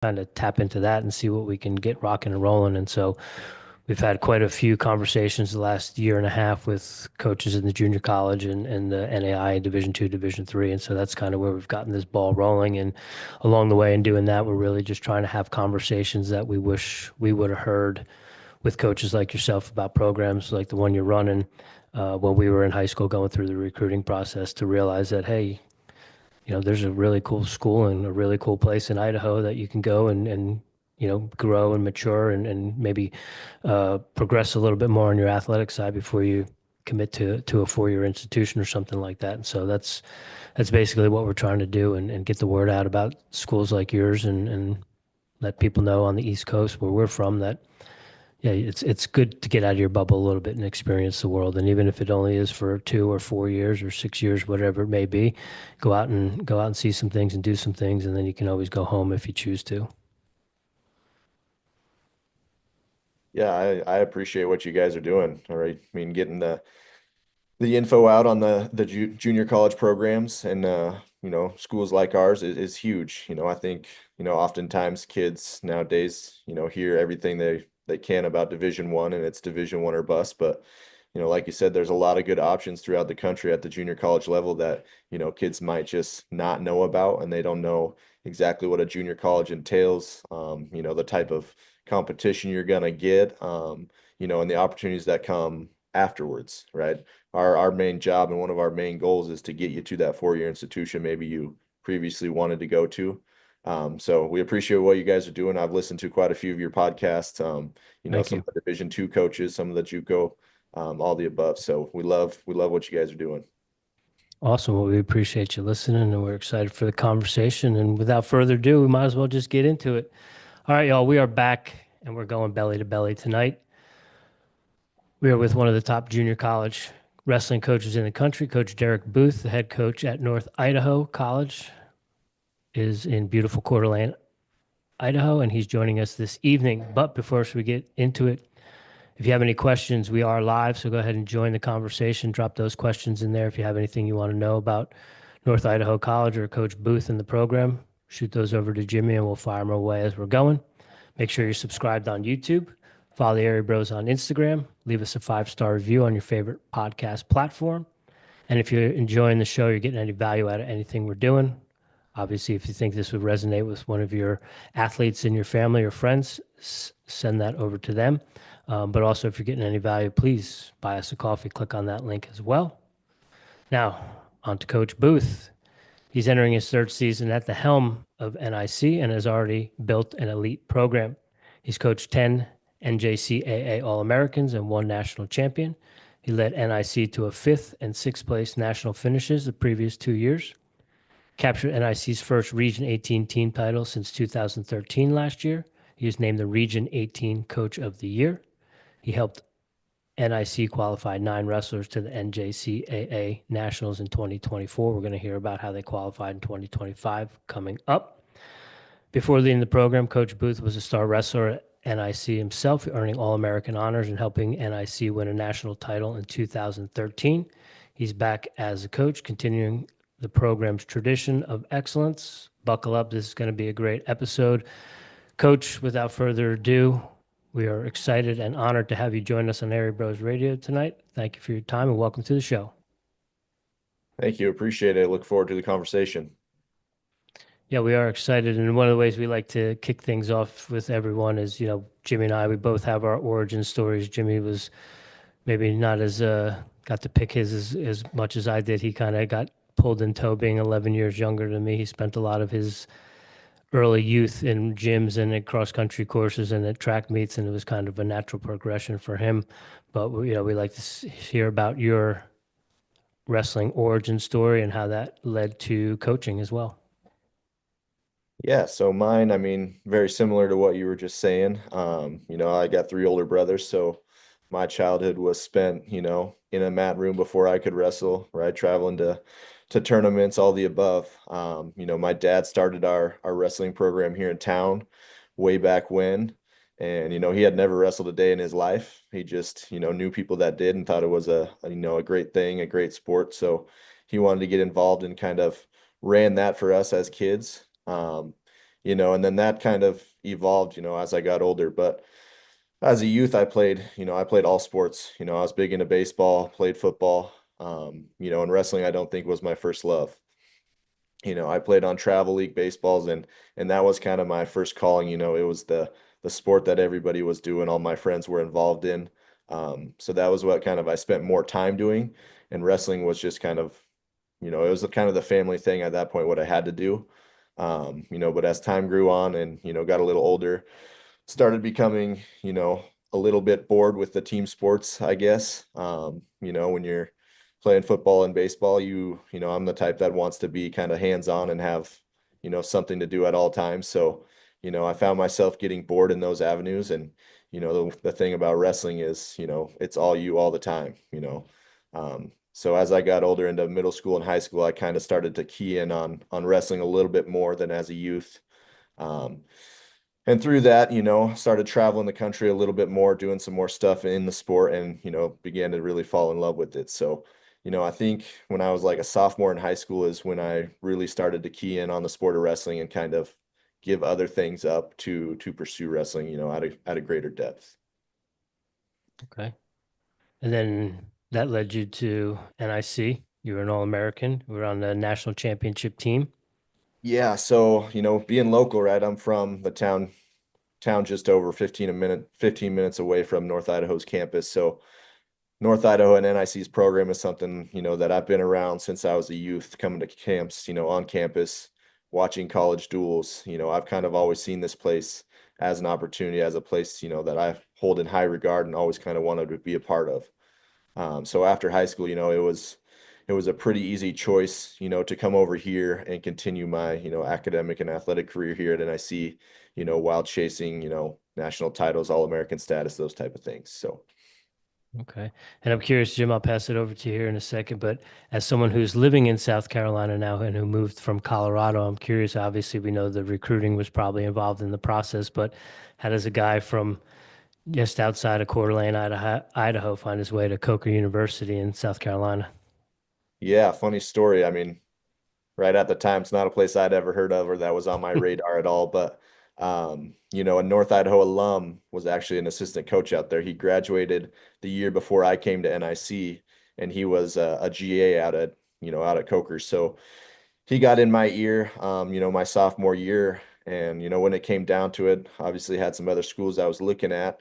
kind of tap into that and see what we can get rocking and rolling. And so we've had quite a few conversations the last year and a half with coaches in the junior college and the NAI Division two, Division three. And so that's kind of where we've gotten this ball rolling. And along the way in doing that, we're really just trying to have conversations that we wish we would have heard with coaches like yourself about programs like the one you're running when we were in high school going through the recruiting process to realize that, hey, there's a really cool school and a really cool place in Idaho that you can go and grow and mature and maybe progress a little bit more on your athletic side before you commit to a four-year institution or something like that. And so that's basically what we're trying to do and get the word out about schools like yours and let people know on the East Coast where we're from that yeah, it's good to get out of your bubble a little bit and experience the world. And even if it only is for 2 or 4 years or 6 years, whatever it may be, go out and see some things and do some things, and then you can always go home if you choose to. Yeah, I appreciate what you guys are doing. All right. I mean, getting the info out on the junior college programs and schools like ours is huge. I think, oftentimes kids nowadays, hear everything they can about Division 1 and it's Division 1 or bust, but like you said, there's a lot of good options throughout the country at the junior college level that, kids might just not know about and they don't know exactly what a junior college entails, the type of competition you're gonna get, and the opportunities that come afterwards, right? Our main job and one of our main goals is to get you to that four-year institution maybe you previously wanted to go to. So we appreciate what you guys are doing. I've listened to quite a few of your podcasts, Thank some you. of the Division 2 coaches, some of the JUCO, all the above. So we love what you guys are doing. Awesome. Well, we appreciate you listening, and we're excited for the conversation. And without further ado, we might as well just get into it. All right, y'all, we are back, and we're going belly to belly tonight. We are with one of the top junior college wrestling coaches in the country, Coach Derrick Booth, the head coach at North Idaho College, is in beautiful Coeur d'Alene, Idaho, and he's joining us this evening. But before we get into it, if you have any questions, we are live, so go ahead and join the conversation. Drop those questions in there. If you have anything you want to know about North Idaho College or Coach Booth in the program, shoot those over to Jimmy and we'll fire them away as we're going. Make sure you're subscribed on YouTube. Follow the Airey Bros on Instagram. Leave us a 5-star review on your favorite podcast platform. And if you're enjoying the show, you're getting any value out of anything we're doing. Obviously, if you think this would resonate with one of your athletes in your family or friends, send that over to them. But also, if you're getting any value, please buy us a coffee. Click on that link as well. Now, on to Coach Booth. He's entering his third season at the helm of NIC and has already built an elite program. He's coached 10 NJCAA All Americans and one national champion. He led NIC to a fifth and sixth place national finishes the previous 2 years. Captured NIC's first Region 18 team title since 2013 last year. He was named the Region 18 Coach of the Year. He helped NIC qualify 9 wrestlers to the NJCAA Nationals in 2024. We're going to hear about how they qualified in 2025 coming up. Before leading the program, Coach Booth was a star wrestler at NIC himself, earning All-American honors and helping NIC win a national title in 2013. He's back as a coach, continuing the program's tradition of excellence. Buckle up. This is going to be a great episode. Coach, without further ado, we are excited and honored to have you join us on Airey Bros Radio tonight. Thank you for your time and welcome to the show. Thank you. Appreciate it. Look forward to the conversation. Yeah, we are excited. And one of the ways we like to kick things off with everyone is, Jimmy and I, we both have our origin stories. Jimmy was maybe not as, got to pick his as much as I did. He kind of got pulled in tow being 11 years younger than me. He spent a lot of his early youth in gyms and at cross country courses and at track meets, and it was kind of a natural progression for him. But we like to hear about your wrestling origin story and how that led to coaching as well. Yeah, so mine, I mean, very similar to what you were just saying. I got 3 older brothers, so my childhood was spent, in a mat room before I could wrestle, right? Traveling to tournaments, all the above. My dad started our wrestling program here in town way back when, and he had never wrestled a day in his life. He just, knew people that did and thought it was a great thing, a great sport. So he wanted to get involved and kind of ran that for us as kids. and then that kind of evolved, as I got older. But as a youth, I played all sports. I was big into baseball, played football, and wrestling I don't think was my first love. I played on travel league baseballs and that was kind of my first calling. It was the sport that everybody was doing, all my friends were involved in. So that was what kind of I spent more time doing, and wrestling was just kind of, it was kind of the family thing at that point, what I had to do. But as time grew on and, got a little older, started becoming, a little bit bored with the team sports, I guess. When you're playing football and baseball, I'm the type that wants to be kind of hands-on and have, something to do at all times. So, I found myself getting bored in those avenues. And, the thing about wrestling is, it's all you all the time. So as I got older into middle school and high school, I kind of started to key in on wrestling a little bit more than as a youth. Um, and through that, started traveling the country a little bit more, doing some more stuff in the sport and, began to really fall in love with it. So, I think when I was like a sophomore in high school is when I really started to key in on the sport of wrestling and kind of give other things up to pursue wrestling, at a greater depth. Okay. And then that led you to NIC. You were an All-American. You were on the national championship team. Yeah, so, being local, right? I'm from the town just over 15 minutes away from North Idaho's campus. So North Idaho and NIC's program is something, that I've been around since I was a youth, coming to camps, on campus, watching college duels. I've kind of always seen this place as an opportunity, as a place, that I hold in high regard and always kind of wanted to be a part of. So after high school, it was a pretty easy choice, to come over here and continue my, academic and athletic career here at NIC, while chasing, national titles, All-American status, those type of things. So. Okay. And I'm curious, Jim, I'll pass it over to you here in a second, but as someone who's living in South Carolina now and who moved from Colorado, I'm curious, obviously we know the recruiting was probably involved in the process, but how does a guy from just outside of Coeur d'Alene, Idaho find his way to Coker University in South Carolina? Yeah, funny story. I mean, right at the time, it's not a place I'd ever heard of or that was on my radar at all. But a North Idaho alum was actually an assistant coach out there. He graduated the year before I came to NIC, and he was a GA out at Coker. So he got in my ear, my sophomore year. And, when it came down to it, obviously had some other schools I was looking at.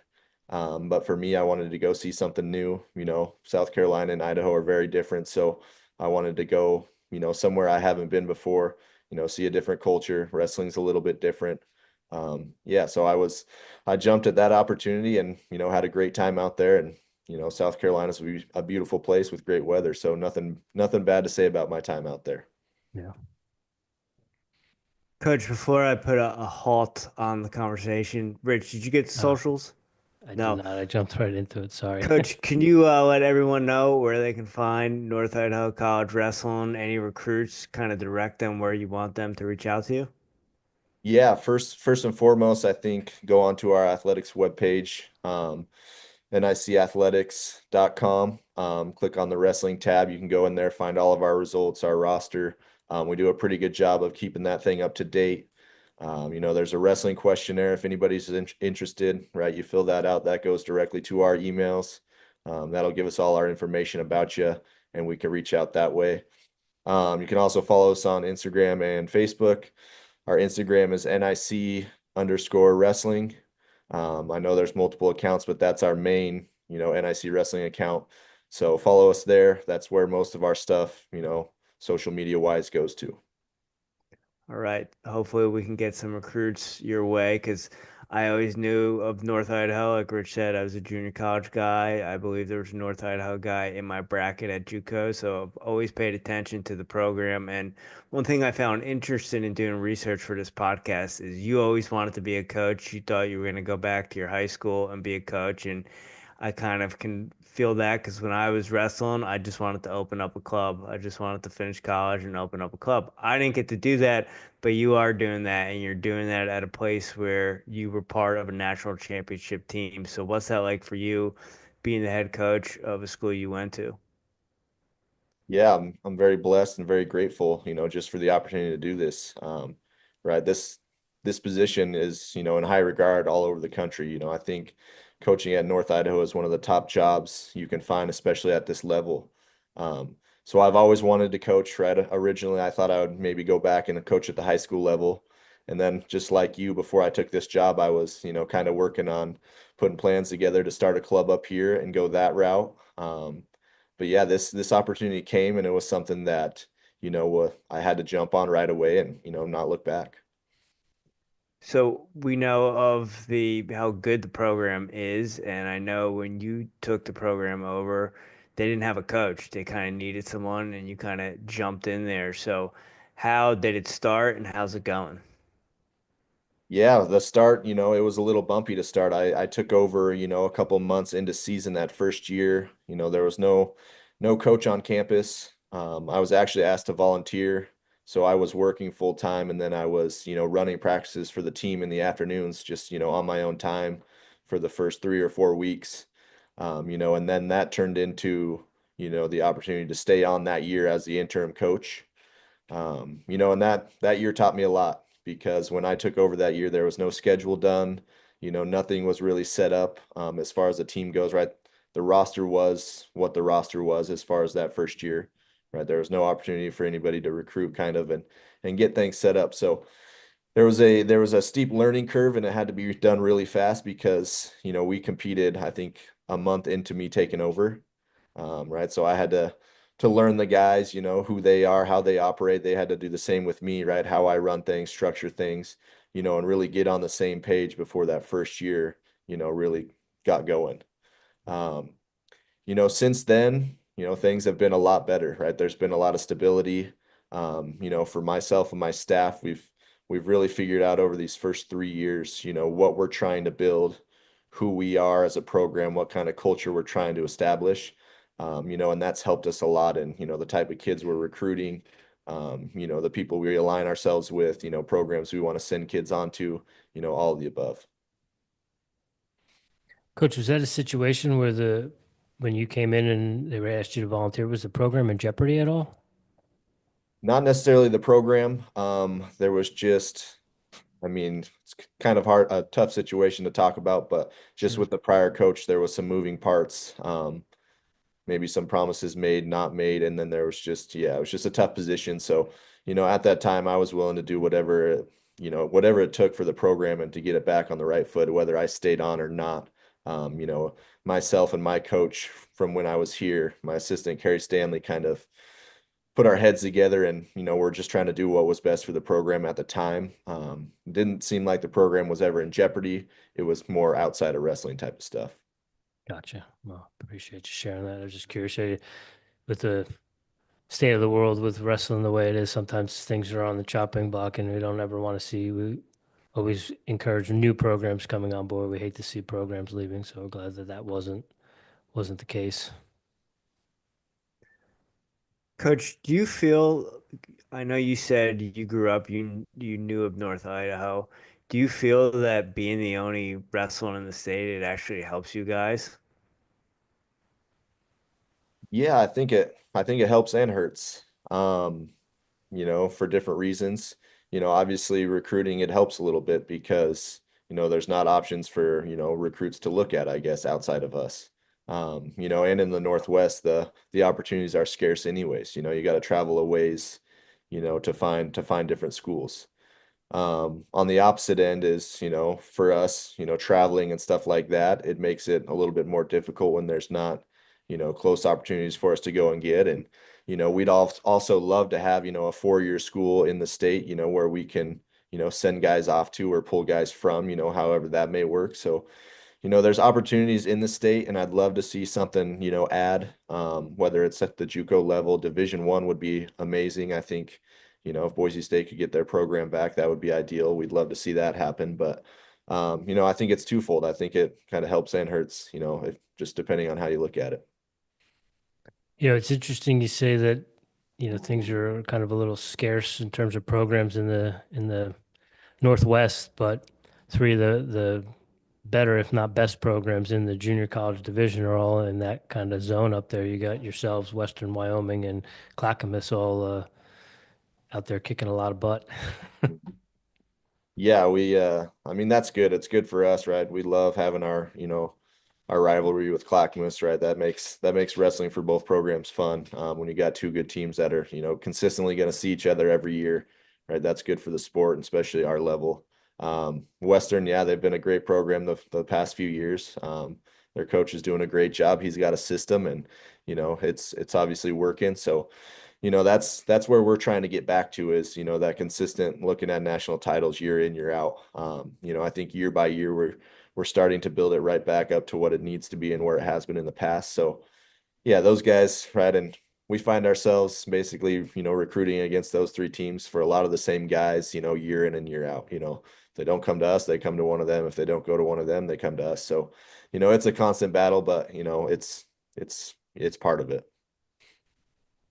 But for me, I wanted to go see something new. South Carolina and Idaho are very different. So I wanted to go, somewhere I haven't been before, see a different culture. Wrestling's a little bit different. Yeah, so I jumped at that opportunity and, had a great time out there. And, South Carolina's a beautiful place with great weather. So nothing bad to say about my time out there. Yeah. Coach, before I put a halt on the conversation, Rich, did you get the Uh, socials? I did No. not. I jumped right into it. Sorry. Coach, can you let everyone know where they can find North Idaho College Wrestling? Any recruits, kind of direct them where you want them to reach out to you? Yeah, first and foremost, I think go onto our athletics webpage, nicathletics.com. Click on the wrestling tab. You can go in there, find all of our results, our roster. We do a pretty good job of keeping that thing up to date. There's a wrestling questionnaire if anybody's interested, right? You fill that out, that goes directly to our emails. That'll give us all our information about you, and we can reach out that way. You can also follow us on Instagram and Facebook. Our Instagram is NIC_wrestling. I know there's multiple accounts, but that's our main, NIC wrestling account. So follow us there. That's where most of our stuff, social media wise goes to. All right. Hopefully, we can get some recruits your way because I always knew of North Idaho. Like Rich said, I was a junior college guy. I believe there was a North Idaho guy in my bracket at JUCO. So I've always paid attention to the program. And one thing I found interesting in doing research for this podcast is you always wanted to be a coach. You thought you were going to go back to your high school and be a coach. And I kind of can feel that because when I was wrestling, I just wanted to open up a club. I just wanted to finish college and open up a club. I didn't get to do that, but you are doing that, and you're doing that at a place where you were part of a national championship team. So, what's that like for you being the head coach of a school you went to? Yeah, I'm very blessed and very grateful, just for the opportunity to do this. Right. this position is, in high regard all over the country. I think coaching at North Idaho is one of the top jobs you can find, especially at this level. So I've always wanted to coach, right? Originally, I thought I would maybe go back and coach at the high school level. And then just like you, before I took this job, I was, kind of working on putting plans together to start a club up here and go that route. But yeah, this opportunity came and it was something that, I had to jump on right away and, not look back. So we know of the how good the program is, and I know when you took the program over, they didn't have a coach. They kind of needed someone, and you kind of jumped in there. So how did it start, and how's it going? Yeah, the start, it was a little bumpy to start. I took over, a couple months into season that first year. There was no coach on campus. I was actually asked to volunteer, so I was working full time, and then I was, running practices for the team in the afternoons, just, on my own time for the first 3 or 4 weeks. And then that turned into, the opportunity to stay on that year as the interim coach. And that year taught me a lot because when I took over that year, there was no schedule done. Nothing was really set up as far as the team goes, right? The roster was what the roster was as far as that first year, right? There was no opportunity for anybody to recruit kind of and get things set up. So there was a steep learning curve and it had to be done really fast because, we competed, I think, a month into me taking over. Right. So I had to learn the guys, who they are, how they operate. They had to do the same with me, right? How I run things, structure things, and really get on the same page before that first year, really got going. Um, since then, things have been a lot better, right? There's been a lot of stability. For myself and my staff, we've really figured out over these first 3 years, what we're trying to build, who we are as a program, what kind of culture we're trying to establish. And that's helped us a lot in, the type of kids we're recruiting, the people we align ourselves with, programs we want to send kids onto, all of the above. Coach, was that a situation where when you came in and they were asked you to volunteer, was the program in jeopardy at all? Not necessarily the program. There was just, I mean, it's kind of hard, a tough situation to talk about, but just Sure. with the prior coach, there was some moving parts. Maybe some promises made, not made, and then there was just, yeah, it was just a tough position. So, at that time, I was willing to do whatever it took for the program and to get it back on the right foot, whether I stayed on or not. Um, you know, Myself and my coach from when I was here, my assistant Carrie Stanley, kind of put our heads together and we're just trying to do what was best for the program at the time. Didn't seem like the program was ever in jeopardy. It was more outside of wrestling type of stuff. Gotcha. Well, appreciate you sharing that. I was just curious, with the state of the world with wrestling the way it is, sometimes things are on the chopping block and we don't ever want to see. We always encourage new programs coming on board. We hate to see programs leaving, so we're glad that wasn't the case. Coach, do you feel, I know you said you grew up, you knew of North Idaho. Do you feel that being the only wrestler in the state, it actually helps you guys? Yeah, I think it helps and hurts. For different reasons. Obviously recruiting it helps a little bit because, there's not options for, recruits to look at, I guess, outside of us. And in the Northwest, the opportunities are scarce anyways. You got to travel a ways, to find different schools. On the opposite end is, for us, traveling and stuff like that, it makes it a little bit more difficult when there's not, close opportunities for us to go and get. And, we'd also love to have, a 4-year school in the state, where we can, send guys off to or pull guys from, however that may work. So, there's opportunities in the state, and I'd love to see something, add, whether it's at the JUCO level. Division 1 would be amazing. I think, if Boise State could get their program back, that would be ideal. We'd love to see that happen. But, I think it's twofold. I think it kind of helps and hurts, just depending on how you look at it. It's interesting you say that, things are kind of a little scarce in terms of programs in the Northwest, but three of the better, if not best programs in the junior college division are all in that kind of zone up there. You got yourselves, Western Wyoming and Clackamas all out there kicking a lot of butt. Yeah, I mean, that's good. It's good for us, right? We love having our, our rivalry with Clackamas, right? That makes wrestling for both programs fun. When you got two good teams that are, consistently going to see each other every year, right? That's good for the sport, and especially our level. Western, yeah, they've been a great program the past few years. Their coach is doing a great job. He's got a system, and it's obviously working. So that's where we're trying to get back to is, that consistent looking at national titles year in, year out. I think year by year we're starting to build it right back up to what it needs to be and where it has been in the past. So yeah, those guys, right? And we find ourselves basically, recruiting against those three teams for a lot of the same guys, year in and year out. If they don't come to us, they come to one of them. If they don't go to one of them, they come to us. So, it's a constant battle, but it's part of it.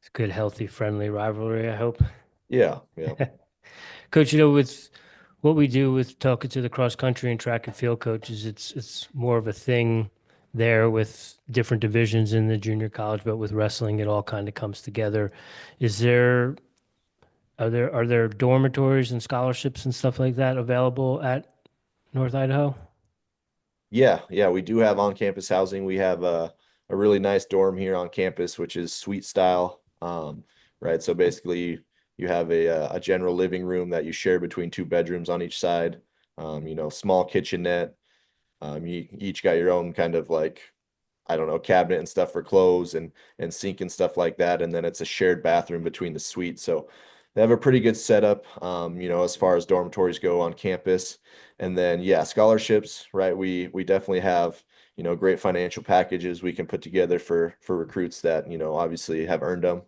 It's good, healthy, friendly rivalry, I hope. Yeah, yeah. Coach, with what we do with talking to the cross country and track and field coaches, it's more of a thing there with different divisions in the junior college, but with wrestling, it all kind of comes together. Is there are there dormitories and scholarships and stuff like that available at North Idaho? Yeah, yeah, we do have on-campus housing. We have a really nice dorm here on campus, which is suite style. Right. So basically, you have a general living room that you share between two bedrooms on each side. Small kitchenette. You each got your own kind of like, I don't know, cabinet and stuff for clothes and sink and stuff like that. And then it's a shared bathroom between the suites. So they have a pretty good setup, as far as dormitories go on campus. And then yeah, scholarships, right? We definitely have, great financial packages we can put together for recruits that, obviously have earned them.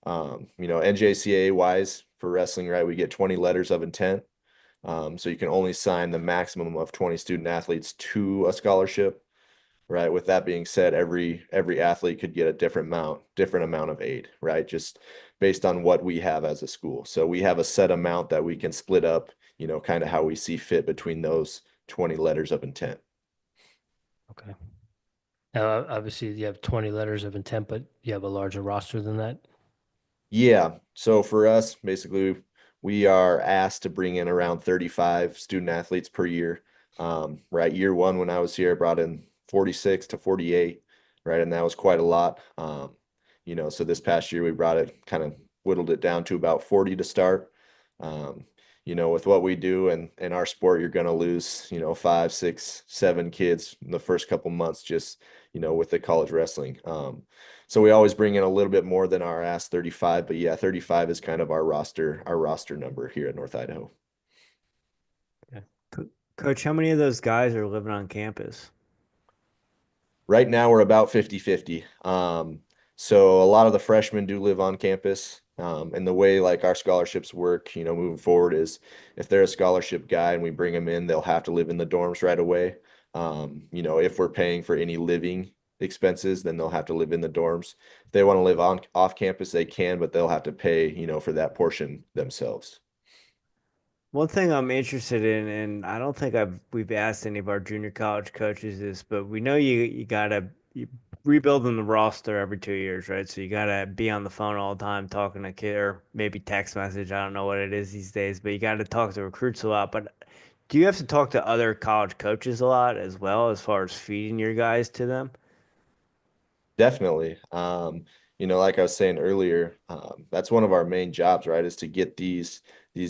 NJCAA wise for wrestling, right? We get 20 letters of intent. So you can only sign the maximum of 20 student athletes to a scholarship. Right. With that being said, every athlete could get a different amount of aid, right? Just based on what we have as a school. So we have a set amount that we can split up, kind of how we see fit between those 20 letters of intent. Okay. Now, obviously, you have 20 letters of intent, but you have a larger roster than that. Yeah. So for us, basically, we are asked to bring in around 35 student athletes per year. Right. Year one, when I was here, I brought in 46 to 48, right? And that was quite a lot. So this past year we brought it kind of whittled it down to about 40 to start. Um, with what we do and in our sport, you're going to lose, five, six, seven kids in the first couple months just, with the college wrestling. So we always bring in a little bit more than our ass 35, but yeah, 35 is kind of our roster number here at North Idaho. Okay. Coach, how many of those guys are living on campus? Right now we're about 50-50. So a lot of the freshmen do live on campus. And the way like our scholarships work, moving forward is if they're a scholarship guy and we bring them in, they'll have to live in the dorms right away. If we're paying for any living expenses, then they'll have to live in the dorms. If they want to live on off campus, they can, but they'll have to pay, for that portion themselves. One thing I'm interested in, and I don't think we've asked any of our junior college coaches this, but we know you gotta you rebuilding the roster every 2 years, right? So you gotta be on the phone all the time talking to kid or maybe text message. I don't know what it is these days, but you gotta talk to recruits a lot. But do you have to talk to other college coaches a lot as well as far as feeding your guys to them? Definitely. Like I was saying earlier, that's one of our main jobs, right? Is to get these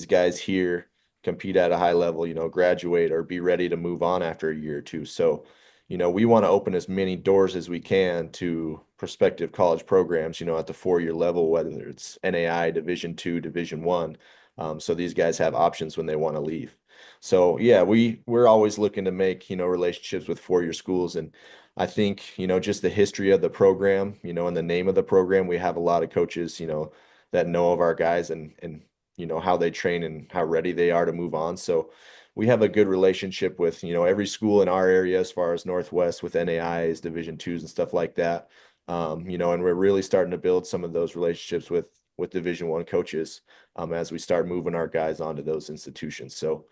guys here, compete at a high level, graduate or be ready to move on after a year or two. So, we want to open as many doors as we can to prospective college programs, at the 4-year level, whether it's NAI, Division II, Division One. So these guys have options when they want to leave. So yeah, we're always looking to make, relationships with 4-year schools. And I think, just the history of the program, and the name of the program, we have a lot of coaches, that know of our guys and how they train and how ready they are to move on. So we have a good relationship with, every school in our area as far as Northwest with NAIs, Division twos and stuff like that. And we're really starting to build some of those relationships with Division One coaches as we start moving our guys onto those institutions. So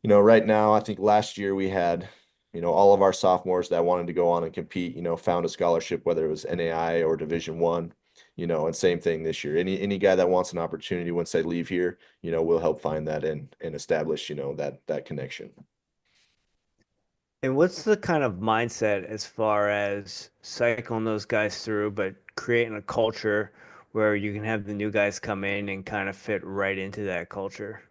right now, I think last year we had, all of our sophomores that wanted to go on and compete, found a scholarship, whether it was NAI or Division One. and same thing this year. Any guy that wants an opportunity once they leave here, we'll help find that and establish, that connection. And what's the kind of mindset as far as cycling those guys through, but creating a culture where you can have the new guys come in and kind of fit right into that culture?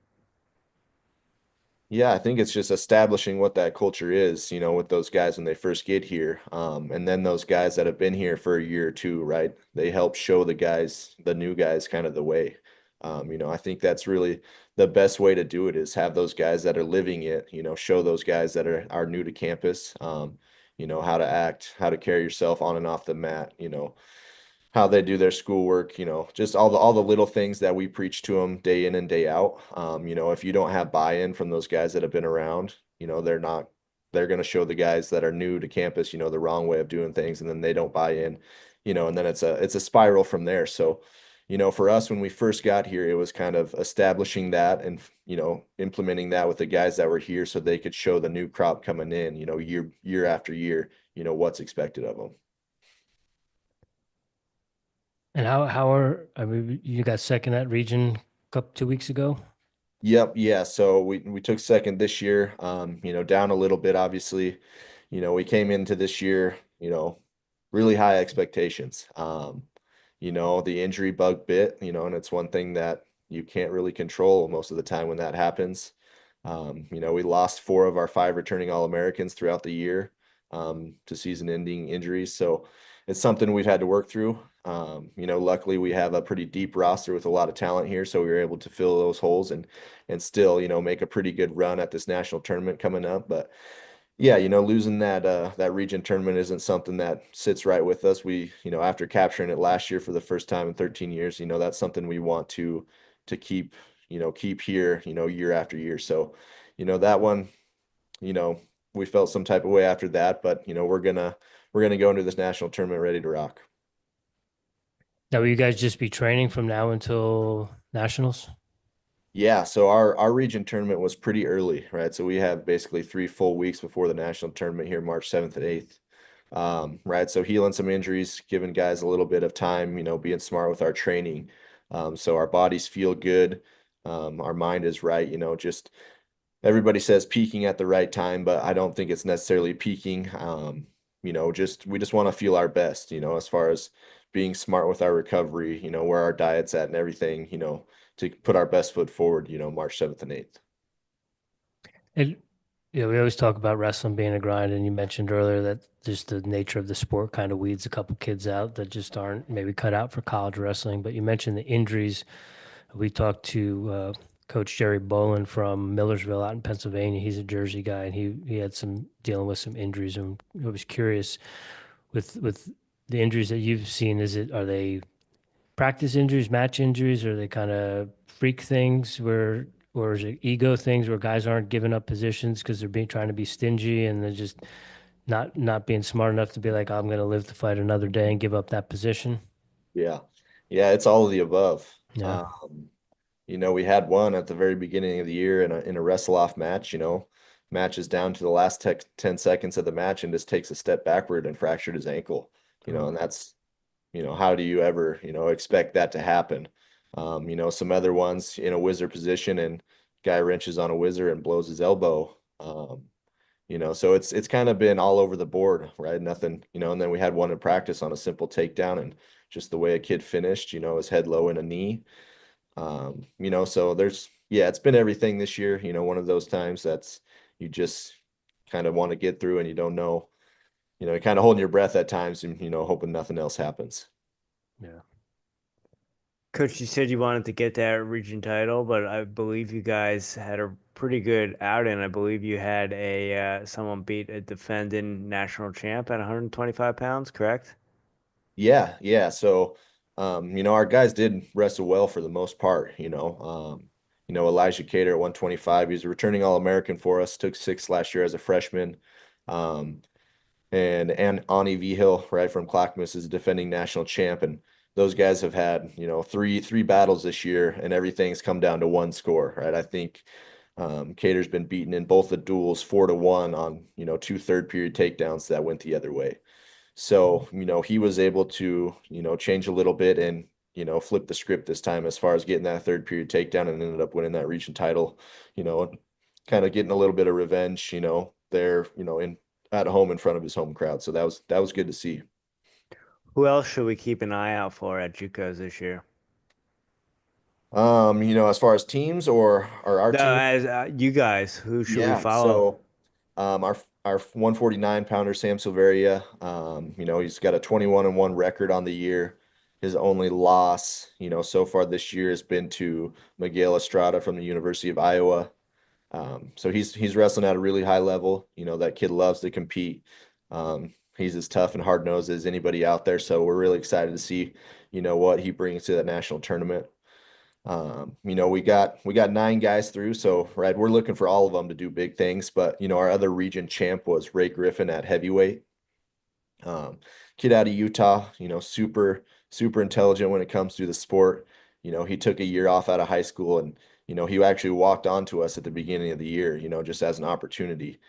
Yeah, I think it's just establishing what that culture is, with those guys when they first get here. And then those guys that have been here for a year or two, right? They help show the new guys kind of the way. I think that's really the best way to do it is have those guys that are living it, show those guys that are new to campus, how to act, how to carry yourself on and off the mat, how they do their schoolwork, just all the little things that we preach to them day in and day out. If you don't have buy-in from those guys that have been around, they're going to show the guys that are new to campus, the wrong way of doing things, and then they don't buy in, and then it's a spiral from there. So, for us when we first got here, it was kind of establishing that and implementing that with the guys that were here so they could show the new crop coming in, year after year, what's expected of them. And I mean, you got second at region a couple 2 weeks ago. Yep, yeah. So we took second this year. Down a little bit, obviously. We came into this year, really high expectations. The injury bug bit, and it's one thing that you can't really control most of the time when that happens. We lost 4 of our 5 returning All-Americans throughout the year to season-ending injuries. So it's something we've had to work through. Luckily we have a pretty deep roster with a lot of talent here, so we were able to fill those holes and still, make a pretty good run at this national tournament coming up. But yeah, losing that region tournament isn't something that sits right with us. We, after capturing it last year for the first time in 13 years, that's something we want to keep here, year after year. So, that one, you know, we felt some type of way after that, but we're gonna go into this national tournament ready to rock. Now, will you guys just be training from now until nationals? Yeah, so our region tournament was pretty early, right? So we have basically 3 full weeks before the national tournament here, March 7th and 8th. Right. So healing some injuries, giving guys a little bit of time, being smart with our training. So our bodies feel good. Our mind is right, just everybody says peaking at the right time, but I don't think it's necessarily peaking. We just want to feel our best, as far as being smart with our recovery, where our diet's at and everything, to put our best foot forward, March 7th and 8th. It, we always talk about wrestling being a grind, and you mentioned earlier that just the nature of the sport kind of weeds a couple kids out that just aren't maybe cut out for college wrestling. But you mentioned the injuries. We talked to Coach Jerry Bolin from Millersville out in Pennsylvania. He's a Jersey guy, and he had some dealing with some injuries. And I was curious with the injuries that you've seen. Are they practice injuries, match injuries, or are they kind of freak things or is it ego things where guys aren't giving up positions because they're being trying to be stingy and they're just not being smart enough to be like, I'm going to live to fight another day and give up that position? Yeah. Yeah, it's all of the above. Yeah. We had one at the very beginning of the year in a wrestle off match, match is down to the last 10 seconds of the match and just takes a step backward and fractured his ankle, and that's, how do you ever, expect that to happen? Some other ones in a whizzer position and guy wrenches on a whizzer and blows his elbow. So it's kind of been all over the board, right? Nothing, and then we had one in practice on a simple takedown and just the way a kid finished, his head low in a knee. So it's been everything this year, one of those times that's you just kind of want to get through and you don't know, you're kind of holding your breath at times and, hoping nothing else happens. Yeah. Coach, you said you wanted to get that region title, but I believe you guys had a pretty good outing. I believe you had someone beat a defending national champ at 125 pounds, correct? Yeah, yeah. So, our guys did wrestle well for the most part, Elijah Cater at 125, he's a returning All-American for us, took 6 last year as a freshman. Um, and Ani Vigil, right, from Clackamas is a defending national champ. And those guys have had, three battles this year and everything's come down to one score, right? I think Cater's been beaten in both the duels 4-1 on, 2 third period takedowns that went the other way. So, he was able to, change a little bit and, flip the script this time as far as getting that third period takedown and ended up winning that region title, and kind of getting a little bit of revenge, there, in at home in front of his home crowd. So that was good to see. Who else should we keep an eye out for at JUCOs this year? As far as teams or our No, team, as you guys, who should we yeah. follow? So, our 149 pounder Sam Silveria, he's got a 21-1 record on the year. His only loss, so far this year has been to Miguel Estrada from the University of Iowa. So he's wrestling at a really high level. That kid loves to compete. He's as tough and hard nosed as anybody out there. So we're really excited to see, what he brings to that national tournament. We got 9 guys through, so right, we're looking for all of them to do big things. But our other region champ was Ray Griffin at heavyweight. Um, Kid out of Utah, super, super intelligent when it comes to the sport. He took a year off out of high school and, he actually walked on to us at the beginning of the year, just as an opportunity,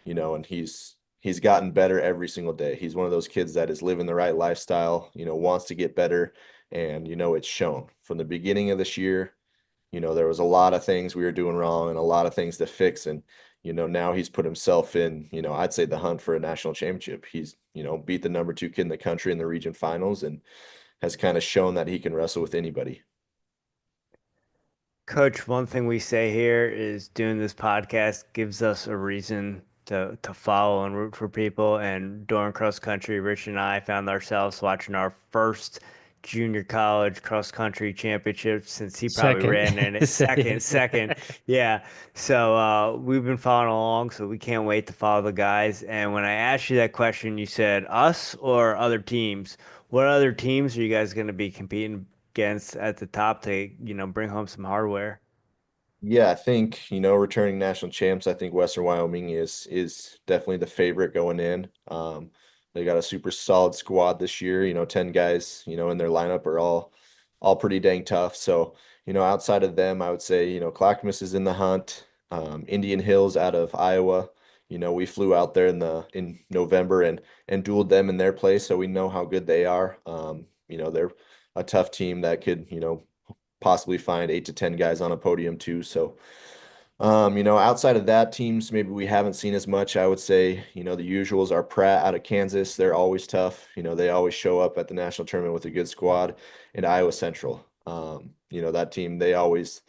and he's gotten better every single day. He's one of those kids that is living the right lifestyle, wants to get better. And, it's shown from the beginning of this year. There was a lot of things we were doing wrong and a lot of things to fix. And, now he's put himself in, I'd say the hunt for a national championship. He's, beat the number 2 kid in the country in the region finals and has kind of shown that he can wrestle with anybody. Coach, one thing we say here is doing this podcast gives us a reason to follow and root for people. And during cross country, Rich and I found ourselves watching our first junior college cross country championship since he probably Second. ran in it. Second. Yeah. So we've been following along, so we can't wait to follow the guys. And when I asked you that question, you said us or other teams. What other teams are you guys going to be competing against at the top to, bring home some hardware? Yeah, I think, returning national champs, I think Western Wyoming is definitely the favorite going in. They got a super solid squad this year. 10 guys, in their lineup are all pretty dang tough. So, outside of them, I would say, Clackamas is in the hunt. Indian Hills out of Iowa. We flew out there in November and dueled them in their place, so we know how good they are. They're a tough team that could, possibly find 8 to 10 guys on a podium too. So, outside of that, teams maybe we haven't seen as much. I would say, the usuals are Pratt out of Kansas. They're always tough. They always show up at the national tournament with a good squad. And Iowa Central, that team, they always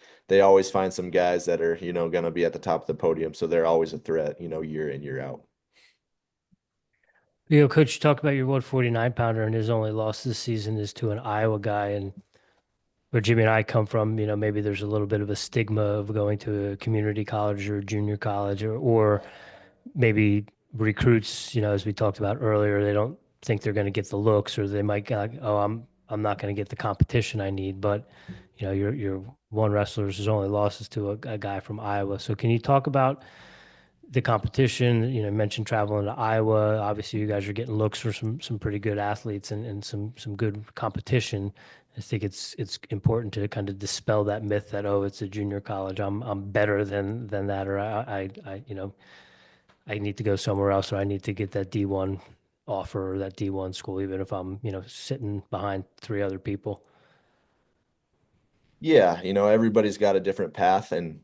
find some guys that are, going to be at the top of the podium. So they're always a threat, year in, year out. Coach, you talk about your 149 pounder and his only loss this season is to an Iowa guy. And where Jimmy and I come from, maybe there's a little bit of a stigma of going to a community college or junior college or maybe recruits, as we talked about earlier, they don't think they're going to get the looks or they might go, oh, I'm not going to get the competition I need. But, your one wrestler's only losses to a guy from Iowa. So can you talk about the competition? Mentioned traveling to Iowa. Obviously, you guys are getting looks for some pretty good athletes and some good competition. I think it's important to kind of dispel that myth that, oh, it's a junior college, I'm better than that, or I need to go somewhere else, or I need to get that D1 offer or that D1 school, even if I'm sitting behind 3 other people. Yeah, everybody's got a different path. And,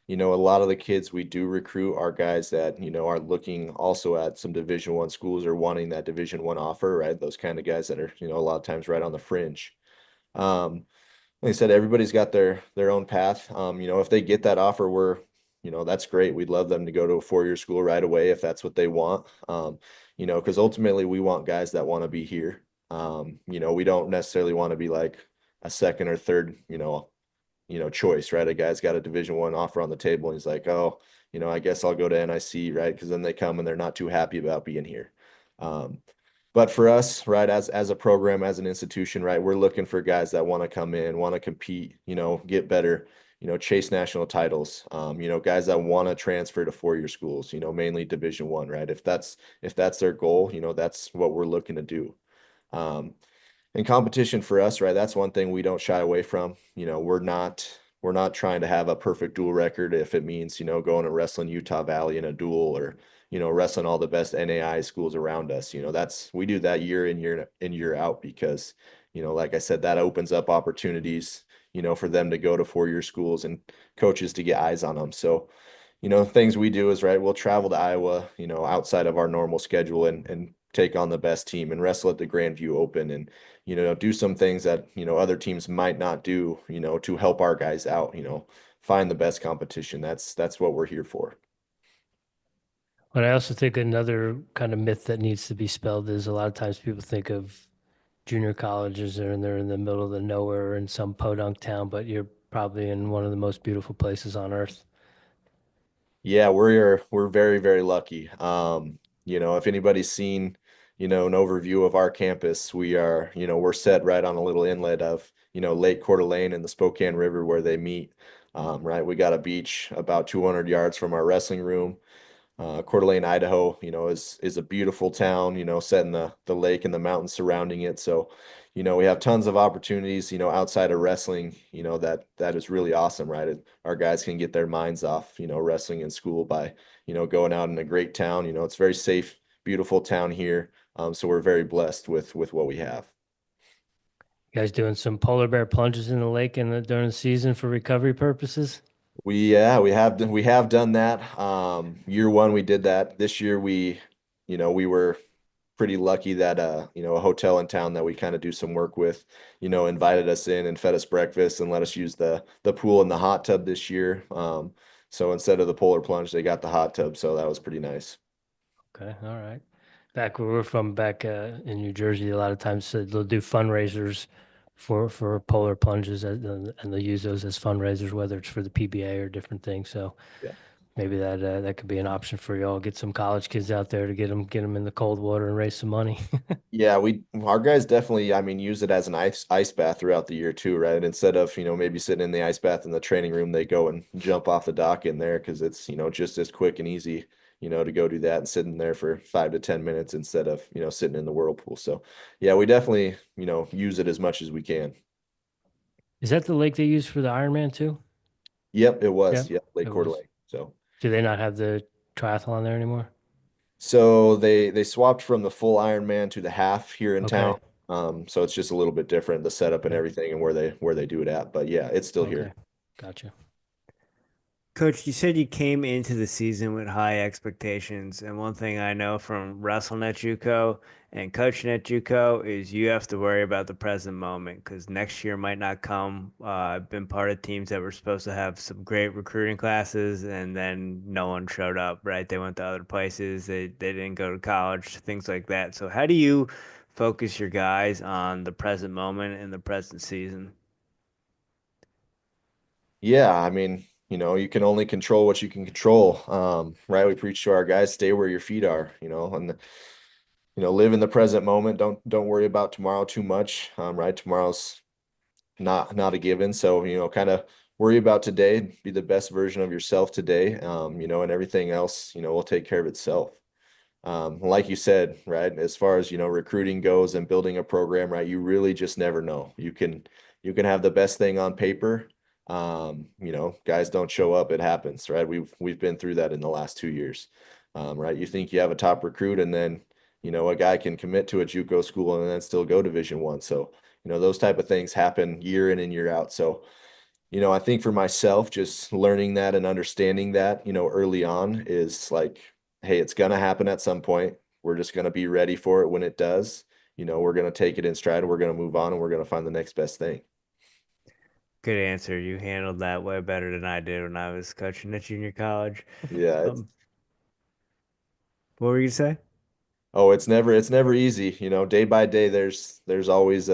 a lot of the kids we do recruit are guys that, are looking also at some Division I schools or wanting that Division I offer, right? Those kind of guys that are, a lot of times right on the fringe. Um, like I said, everybody's got their own path. If they get that offer, that's great. We'd love them to go to a 4-year school right away if that's what they want. Because ultimately we want guys that want to be here. We don't necessarily want to be like a second or third, choice, right? A guy's got a Division I offer on the table and he's like, oh, I guess I'll go to NIC, right? Because then they come and they're not too happy about being here. Um, but for us, right, as a program, as an institution, right, we're looking for guys that want to come in, want to compete, get better, chase national titles. Guys that want to transfer to 4-year schools, mainly Division I, right? If that's their goal, that's what we're looking to do. And competition for us, right? That's one thing we don't shy away from. We're not trying to have a perfect dual record if it means, going and wrestling Utah Valley in a duel or, wrestling all the best NAI schools around us. We do that year in, year out because, like I said, that opens up opportunities, for them to go to 4-year schools and coaches to get eyes on them. So, things we do is, right, we'll travel to Iowa, outside of our normal schedule and take on the best team and wrestle at the Grandview Open and, do some things that, other teams might not do, to help our guys out, find the best competition. That's what we're here for. But I also think another kind of myth that needs to be spelled is a lot of times people think of junior colleges and they're in the middle of the nowhere in some podunk town, but you're probably in one of the most beautiful places on earth. Yeah, we're very, very lucky. If anybody's seen, an overview of our campus, we're set right on a little inlet of, Lake Coeur d'Alene and the Spokane River where they meet. Right, we got a beach about 200 yards from our wrestling room. Coeur d'Alene, Idaho, is a beautiful town, set in the lake and the mountains surrounding it. So, we have tons of opportunities, outside of wrestling, that is really awesome, right? Our guys can get their minds off, wrestling in school by, going out in a great town. It's a very safe, beautiful town here. So we're very blessed with what we have. You guys doing some polar bear plunges in the lake during the season for recovery purposes? We have done that. Year one we did that. This year we were pretty lucky that a hotel in town that we kind of do some work with, invited us in and fed us breakfast and let us use the pool and the hot tub this year. So instead of the polar plunge, they got the hot tub, so that was pretty nice. Okay, all right. Back where we're from, back in New Jersey, a lot of times they'll do fundraisers for polar plunges, and they'll use those as fundraisers, whether it's for the PBA or different things. So Yeah. maybe that could be an option for y'all. Get some college kids out there to get them in the cold water and raise some money. Yeah, our guys definitely, I mean, use it as an ice bath throughout the year too, right? Instead of, maybe sitting in the ice bath in the training room, they go and jump off the dock in there because it's, just as quick and easy, to go do that and sit in there for 5 to 10 minutes instead of, sitting in the whirlpool. So yeah, we definitely, use it as much as we can. Is that the lake they use for the Ironman too? Yep, it Yeah, was. Yep, Lake it Coeur was. d'Alene. So Do they not have the triathlon there anymore? they swapped from the full Ironman to the half here in Okay. town. So it's just a little bit different, the setup and Yeah. everything and where they do it at. But yeah, it's still Okay. here. Gotcha. Coach, you said you came into the season with high expectations, and one thing I know from wrestling at JUCO and coaching at JUCO is you have to worry about the present moment because next year might not come. I've been part of teams that were supposed to have some great recruiting classes, and then no one showed up, right? They went to other places, they didn't go to college, things like that. So how do you focus your guys on the present moment and the present season? Yeah, I mean, you can only control what you can control. Right? We preach to our guys, stay where your feet are, and live in the present moment. Don't worry about tomorrow too much. Right? Tomorrow's not a given. So, kind of worry about today, be the best version of yourself today. And everything else, will take care of itself. Like you said, right, as far as, recruiting goes and building a program, right, you really just never know. You can have the best thing on paper. Guys don't show up, it happens, right? We've been through that in the last 2 years. Right? You think you have a top recruit and then, a guy can commit to a JUCO school and then still go Division I. So, those type of things happen year in and year out. So, I think for myself, just learning that and understanding that, early on is like, hey, it's gonna happen at some point. We're just gonna be ready for it when it does. We're gonna take it in stride, we're gonna move on, and we're gonna find the next best thing. Good answer. You handled that way better than I did when I was coaching at junior college. Yeah, Um, what were you say? it's never easy. Day by day, there's always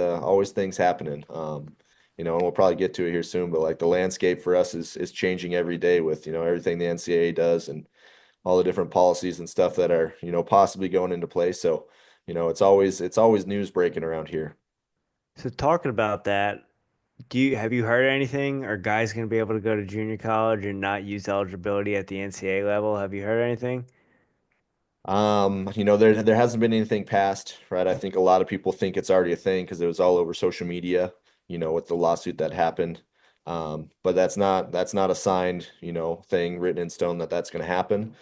things happening. And we'll probably get to it here soon, but like the landscape for us is changing every day with, everything the NCAA does and all the different policies and stuff that are, possibly going into place. So, it's always news breaking around here. So talking about that, have you heard anything? Are guys going to be able to go to junior college and not use eligibility at the NCAA level? Have you heard anything? There hasn't been anything passed, right? I think a lot of people think it's already a thing because it was all over social media, with the lawsuit that happened. But that's not a signed, thing written in stone that that's going to happen.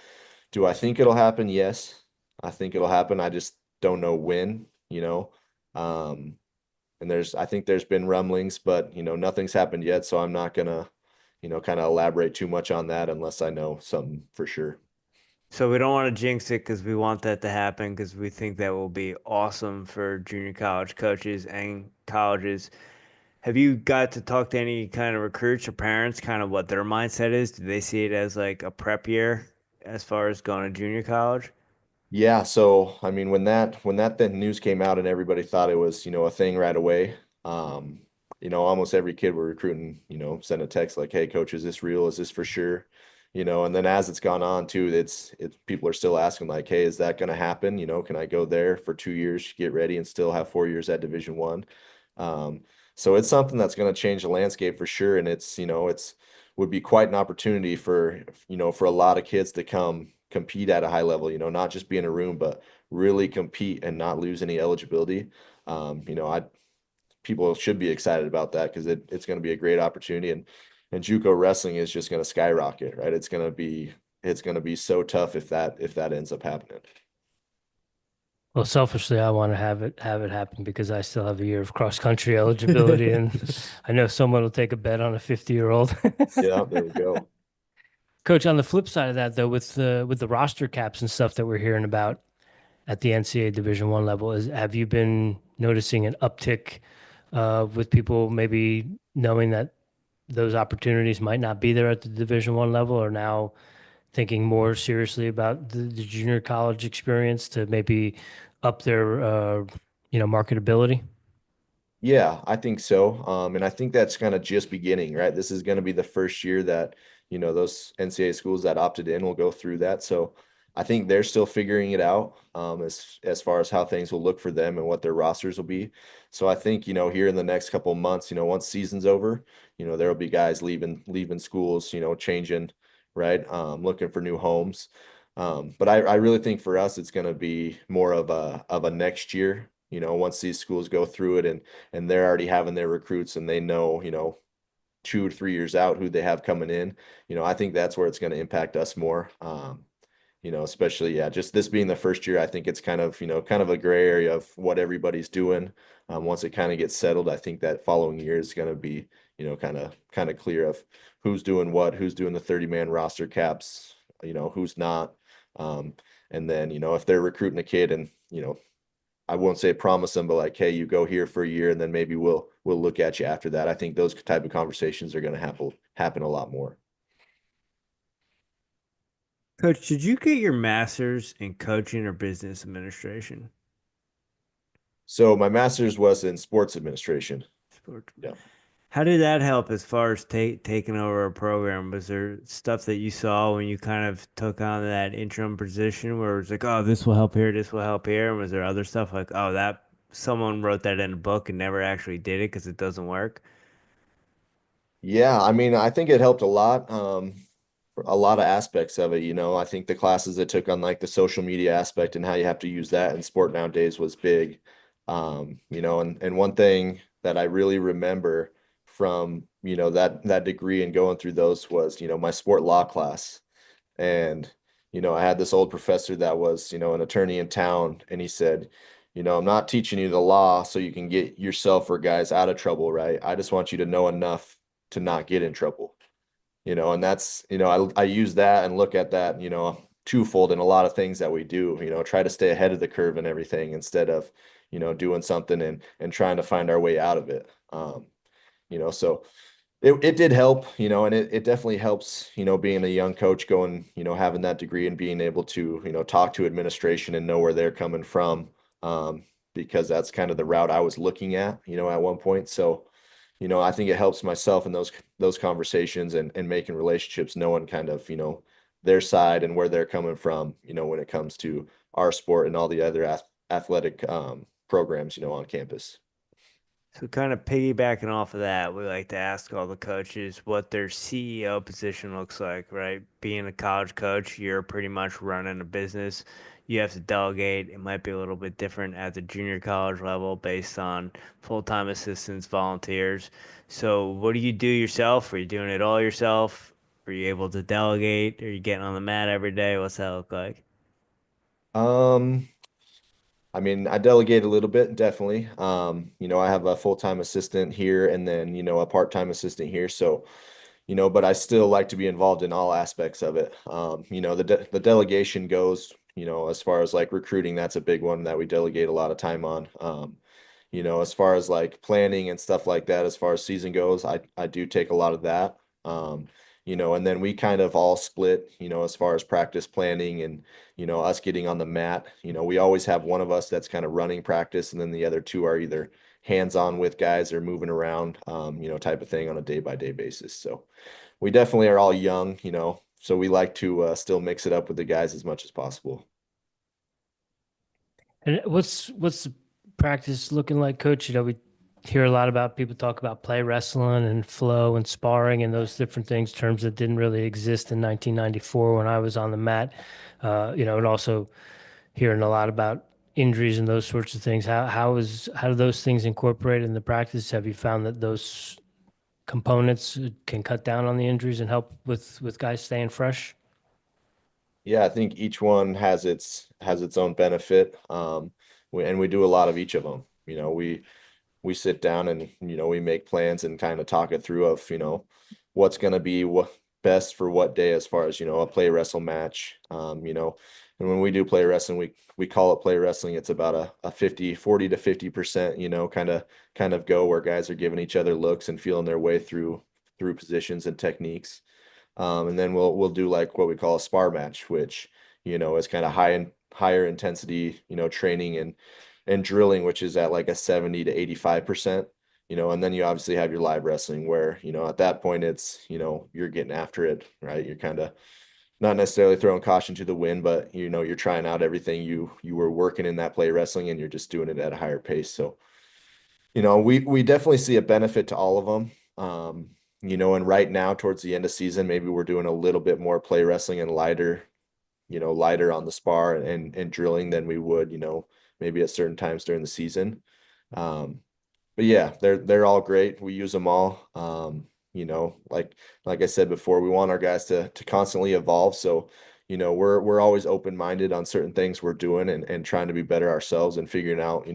Do I think it'll happen? Yes, I think it'll happen. I just don't know when, you know. Um, and I think there's been rumblings, but nothing's happened yet. So I'm not gonna, kind of elaborate too much on that unless I know something for sure. So we don't want to jinx it because we want that to happen because we think that will be awesome for junior college coaches and colleges. Have you got to talk to any kind of recruits or parents, kind of what their mindset is? Do they see it as like a prep year as far as going to junior college? Yeah, so I mean when that then news came out and everybody thought it was, a thing right away, um, almost every kid we're recruiting, send a text like, "Hey coach, is this real? Is this for sure?" And then as it's gone on too, it's people are still asking like, "Hey, is that going to happen? Can I go there for 2 years, get ready and still have 4 years at Division One?" Um, so it's something that's going to change the landscape for sure, and it's would be quite an opportunity for a lot of kids to come compete at a high level, not just be in a room, but really compete and not lose any eligibility. I People should be excited about that because it's going to be a great opportunity, and JUCO wrestling is just going to skyrocket, right? It's going to be so tough if that ends up happening. Well, selfishly, I want to have it happen because I still have a year of cross country eligibility, and I know someone will take a bet on a 50-year-old. Yeah, there we go. Coach, on the flip side of that, though, with the roster caps and stuff that we're hearing about at the NCAA Division One level, have you been noticing an uptick with people maybe knowing that those opportunities might not be there at the Division One level, or now thinking more seriously about the junior college experience to maybe up their marketability? Yeah, I think so. And I think that's kind of just beginning, right? This is going to be the first year that, those NCAA schools that opted in will go through that. So I think they're still figuring it out, as far as how things will look for them and what their rosters will be. So I think, here in the next couple of months, once season's over, there'll be guys leaving schools, changing, right? Looking for new homes. But I really think for us, it's going to be more of a next year, once these schools go through it and they're already having their recruits and they know, 2 or 3 years out who they have coming in. I think that's where it's going to impact us more. Especially, yeah, just this being the first year, I think it's kind of a gray area of what everybody's doing. Once it kind of gets settled, I think that following year is going to be, kind of clear of who's doing what, who's doing the 30-man roster caps, who's not. Um, and then, if they're recruiting a kid and, I won't say promise them, but like, hey, you go here for a year and then maybe we'll look at you after that. I think those type of conversations are going to happen a lot more. Coach, did you get your master's in coaching or business administration? So my master's was in sports administration. Sport. Yeah. How did that help as far as taking over a program? Was there stuff that you saw when you kind of took on that interim position where it's like, oh, this will help here, this will help here? And was there other stuff like, oh, that someone wrote that in a book and never actually did it because it doesn't work? Yeah, I mean, I think it helped a lot. A lot of aspects of it, I think the classes I took on like the social media aspect and how you have to use that in sport nowadays was big. And one thing that I really remember from, that degree and going through those was, my sport law class. And, I had this old professor that was, an attorney in town, and he said, I'm not teaching you the law so you can get yourself or guys out of trouble, right? I just want you to know enough to not get in trouble. And that's, I use that and look at that, twofold in a lot of things that we do, try to stay ahead of the curve and everything instead of, doing something and trying to find our way out of it. So it did help, and it definitely helps, being a young coach going, having that degree and being able to, talk to administration and know where they're coming from. Because that's kind of the route I was looking at, at one point. So, I think it helps myself in those conversations and making relationships, knowing kind of, their side and where they're coming from, when it comes to our sport and all the other athletic programs, on campus. So, kind of piggybacking off of that, we like to ask all the coaches what their CEO position looks like, right? Being a college coach, you're pretty much running a business. You have to delegate. It might be a little bit different at the junior college level based on full-time assistants, volunteers. So, what do you do yourself? Are you doing it all yourself? Are you able to delegate? Are you getting on the mat every day? What's that look like? Um, I mean, I delegate a little bit, definitely. I have a full-time assistant here and then, a part-time assistant here. So, but I still like to be involved in all aspects of it. The delegation goes, as far as like recruiting, that's a big one that we delegate a lot of time on. As far as like planning and stuff like that, as far as season goes, I do take a lot of that. Um, and then we kind of all split, as far as practice planning and, us getting on the mat. We always have one of us that's kind of running practice, and then the other two are either hands-on with guys or moving around, type of thing on a day-by-day basis. So we definitely are all young, so we like to still mix it up with the guys as much as possible. And what's the practice looking like, Coach? We hear a lot about people talk about play wrestling and flow and sparring and those different things, terms that didn't really exist in 1994 when I was on the mat. And also hearing a lot about injuries and those sorts of things. How do those things incorporate in the practice? Have you found that those components can cut down on the injuries and help with guys staying fresh? Yeah, I think each one has its own benefit. And we do a lot of each of them. We sit down and we make plans and kind of talk it through of what's going to be what best for what day as far as a play wrestle match. And when we do play wrestling, we call it play wrestling. It's about a 40 to 50%, kind of go where guys are giving each other looks and feeling their way through positions and techniques. And then we'll do like what we call a spar match, which is kind of higher intensity, training and drilling, which is at like a 70 to 85%. And then you obviously have your live wrestling where, at that point it's, you're getting after it, right? You're kind of not necessarily throwing caution to the wind, but you're trying out everything you were working in that play wrestling and you're just doing it at a higher pace. So, we definitely see a benefit to all of them. And right now towards the end of season, maybe we're doing a little bit more play wrestling and lighter on the spar and drilling than we would, maybe at certain times during the season. Um, but yeah, they're all great. We use them all. Like I said before, we want our guys to constantly evolve. So, we're always open-minded on certain things we're doing and trying to be better ourselves and figuring out,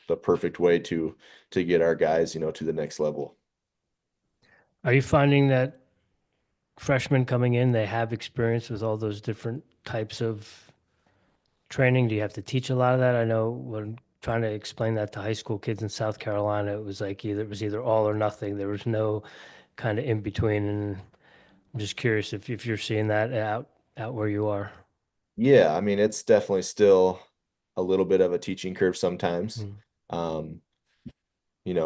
the perfect way to get our guys, to the next level. Are you finding that freshmen coming in, they have experience with all those different types of training? Do you have to teach a lot of that? I know when trying to explain that to high school kids in South Carolina, it was either all or nothing. There was no kind of in between. And I'm just curious if you're seeing that out where you are. Yeah, I mean, it's definitely still a little bit of a teaching curve sometimes. Mm. Um,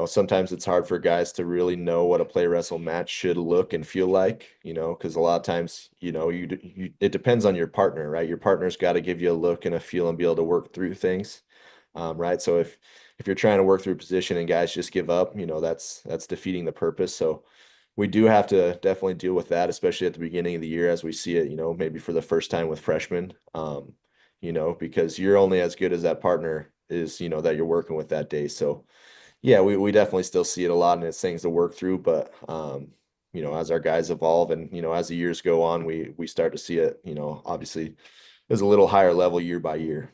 sometimes it's hard for guys to really know what a play wrestle match should look and feel like, because a lot of times, it depends on your partner, right? Your partner's got to give you a look and a feel and be able to work through things, right? So if you're trying to work through a position and guys just give up, that's defeating the purpose. So we do have to definitely deal with that, especially at the beginning of the year as we see it, maybe for the first time with freshmen, because you're only as good as that partner is, that you're working with that day. So yeah, we definitely still see it a lot and it's things to work through, but as our guys evolve and as the years go on, we start to see it, obviously there's a little higher level year by year.